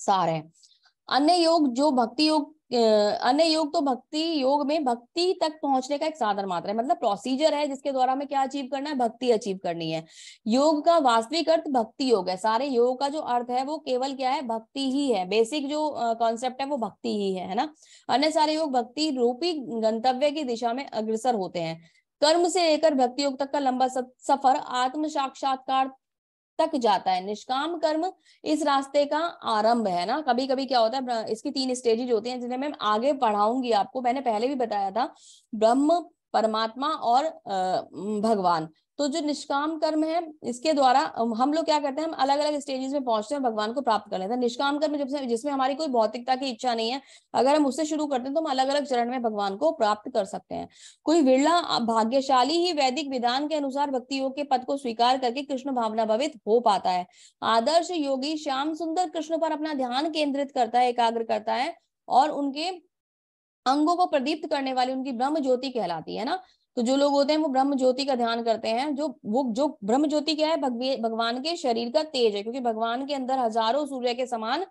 सार है। अन्य योग जो भक्ति योग, अन्य योग तो भक्ति योग में भक्ति तक पहुंचने का एक साधन मात्र है, मतलब प्रोसीजर है जिसके द्वारा हमें क्या अचीव करना है? भक्ति अचीव करनी है। योग का वास्तविक अर्थ भक्ति योग है। सारे योग का जो अर्थ है वो केवल क्या है? भक्ति ही है। बेसिक जो कॉन्सेप्ट है वो भक्ति ही है ना। अन्य सारे योग भक्ति रूपी गंतव्य की दिशा में अग्रसर होते हैं। कर्म से लेकर भक्ति योग तक का लंबा सफर आत्म साक्षात्कार तक जाता है। निष्काम कर्म इस रास्ते का आरंभ है ना। कभी कभी क्या होता है, इसकी 3 स्टेजेज होती हैं जिन्हें मैं आगे पढ़ाऊंगी आपको। मैंने पहले भी बताया था, ब्रह्म, परमात्मा और भगवान। तो जो निष्काम कर्म है इसके द्वारा हम लोग क्या करते हैं? हम अलग अलग स्टेजेस में पहुंचते हैं, भगवान को प्राप्त कर लेते हैं। निष्काम कर्म जिसमें हमारी कोई भौतिकता की इच्छा नहीं है, अगर हम उससे शुरू करते हैं तो हम अलग अलग चरण में भगवान को प्राप्त कर सकते हैं। कोई विरला भाग्यशाली ही वैदिक विधान के अनुसार भक्ति योग के पद को स्वीकार करके कृष्ण भावना भवित हो पाता है। आदर्श योगी श्याम सुंदर कृष्ण पर अपना ध्यान केंद्रित करता है, एकाग्र करता है, और उनके अंगों को प्रदीप्त करने वाली उनकी ब्रह्म ज्योति कहलाती है ना। तो जो लोग होते हैं वो ब्रह्म ज्योति का ध्यान करते हैं। जो ब्रह्म ज्योति क्या है? भगवान के शरीर का तेज है, क्योंकि भगवान के अंदर हजारों सूर्य के समान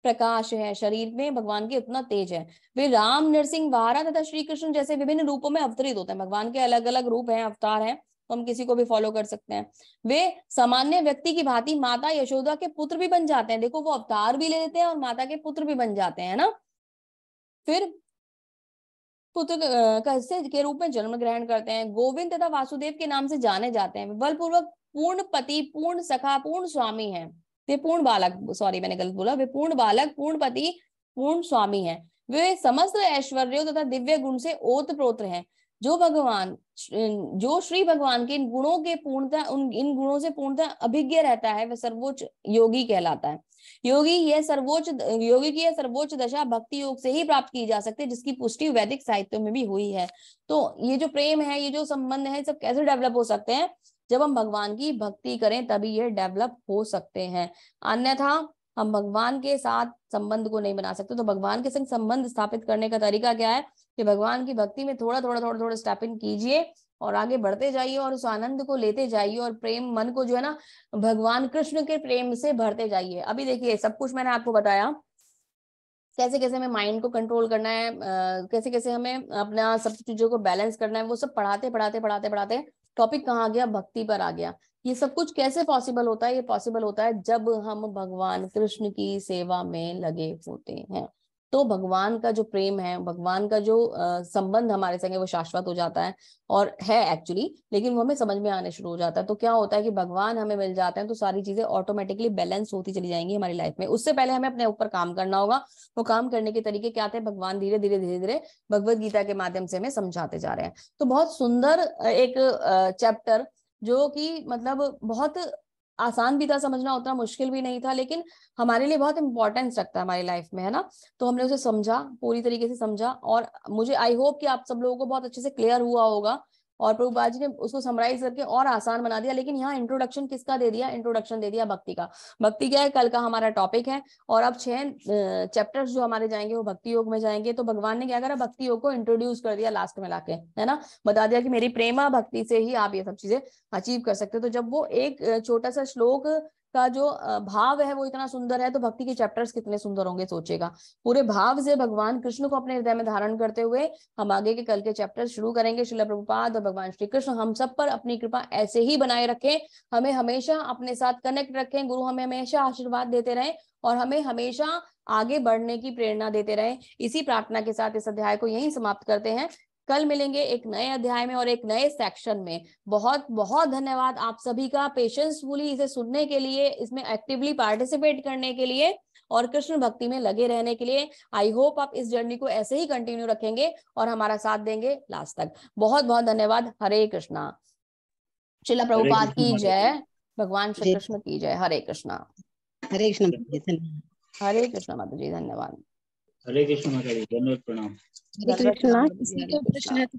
प्रकाश है, शरीर में भगवान के उतना तेज है। वे राम, नरसिंह, वारा तथा श्री कृष्ण जैसे विभिन्न रूपों में अवतरित होते हैं। भगवान के अलग अलग रूप हैं, अवतार हैं, तो हम किसी को भी फॉलो कर सकते हैं। वे सामान्य व्यक्ति की भांति माता यशोदा के पुत्र भी बन जाते हैं। देखो, वो अवतार भी ले लेते हैं और माता के पुत्र भी बन जाते हैं ना। फिर पुत्र के रूप में जन्म ग्रहण करते हैं। गोविंद तथा वासुदेव के नाम से जाने जाते हैं। बलपूर्वक पूर्ण पति, पूर्ण सखा, पूर्ण स्वामी है। वे पूर्ण बालक, सॉरी मैंने गलत बोला, वे पूर्ण बालक, पूर्ण पति, पूर्ण स्वामी है। वे समस्त ऐश्वर्यों तथा दिव्य गुण से ओतप्रोत हैं। जो श्री भगवान के इन गुणों के पूर्णतः इन गुणों से पूर्णतः अभिज्ञ रहता है, वह सर्वोच्च योगी कहलाता है। योगी की यह सर्वोच्च दशा भक्ति योग से ही प्राप्त की जा सकती है, जिसकी पुष्टि वैदिक साहित्यों में भी हुई है। तो ये जो प्रेम है, ये जो संबंध है, सब कैसे डेवलप हो सकते हैं? जब हम भगवान की भक्ति करें तभी ये डेवलप हो सकते हैं, अन्यथा हम भगवान के साथ संबंध को नहीं बना सकते। तो भगवान के संग संबंध स्थापित करने का तरीका क्या है? कि भगवान की भक्ति में थोड़ा थोड़ा स्टेप इन कीजिए और आगे बढ़ते जाइए और उस आनंद को लेते जाइए और प्रेम मन को जो है ना भगवान कृष्ण के प्रेम से भरते जाइए। अभी देखिए, सब कुछ मैंने आपको बताया, कैसे कैसे हमें माइंड को कंट्रोल करना है, कैसे कैसे हमें अपना सब चीजों को बैलेंस करना है। वो सब पढ़ाते टॉपिक कहाँ गया? भक्ति पर आ गया। ये सब कुछ कैसे पॉसिबल होता है? ये पॉसिबल होता है जब हम भगवान कृष्ण की सेवा में लगे होते हैं। तो भगवान का जो प्रेम है, भगवान का जो संबंध हमारे संग है, वो शाश्वत हो जाता है और है एक्चुअली, लेकिन वो हमें समझ में आने शुरू हो जाता है। तो क्या होता है कि भगवान हमें मिल जाते हैं तो सारी चीजें ऑटोमेटिकली बैलेंस होती चली जाएंगी हमारी लाइफ में। उससे पहले हमें अपने ऊपर काम करना होगा। वो काम करने के तरीके क्या थे? भगवान धीरे धीरे भगवत गीता के माध्यम से हमें समझाते जा रहे हैं। तो बहुत सुंदर एक चैप्टर, जो कि मतलब बहुत आसान भी था समझना, उतना मुश्किल भी नहीं था, लेकिन हमारे लिए बहुत इंपॉर्टेंस रखता है हमारी लाइफ में, है ना। तो हमने उसे समझा, पूरी तरीके से समझा, और मुझे आई होप कि आप सब लोगों को बहुत अच्छे से क्लियर हुआ होगा। और प्रभुपाद जी ने उसको समराइज करके और आसान बना दिया। लेकिन यहाँ इंट्रोडक्शन किसका दे दिया? इंट्रोडक्शन दे दिया भक्ति का। भक्ति क्या है? कल का हमारा टॉपिक है। और अब 6 चैप्टर्स जो हमारे जाएंगे वो भक्ति योग में जाएंगे। तो भगवान ने क्या करा? भक्ति योग को इंट्रोड्यूस कर दिया लास्ट में लाके, है ना। बता दिया कि मेरी प्रेमा भक्ति से ही आप ये सब चीजें अचीव कर सकते हो। तो जब वो एक छोटा सा श्लोक का जो भाव है वो इतना सुंदर है, तो भक्ति के चैप्टर्स कितने सुंदर होंगे, सोचेगा। पूरे भाव से भगवान कृष्ण को अपने हृदय में धारण करते हुए हम आगे के कल के चैप्टर शुरू करेंगे। श्रील प्रभुपाद और भगवान श्री कृष्ण हम सब पर अपनी कृपा ऐसे ही बनाए रखें, हमें हमेशा अपने साथ कनेक्ट रखें, गुरु हमें हमेशा आशीर्वाद देते रहें और हमें हमेशा आगे बढ़ने की प्रेरणा देते रहें। इसी प्रार्थना के साथ इस अध्याय को यहीं समाप्त करते हैं। कल मिलेंगे एक नए अध्याय में और एक नए सेक्शन में। बहुत बहुत धन्यवाद आप सभी का पेशेंसफुली इसे सुनने के लिए, इसमें एक्टिवली पार्टिसिपेट करने के लिए और कृष्ण भक्ति में लगे रहने के लिए। आई होप आप इस जर्नी को ऐसे ही कंटिन्यू रखेंगे और हमारा साथ देंगे लास्ट तक। बहुत बहुत धन्यवाद। हरे कृष्णा। श्रील प्रभुपाद की जय। भगवान श्री कृष्ण की जय। हरे कृष्णा। हरे कृष्ण माता जी, हरे कृष्ण माता जी, धन्यवाद। हरे कृष्ण माता जी, धन्यवाद, प्रणाम। हरे कृष्णा। किसी को प्रश्न है तो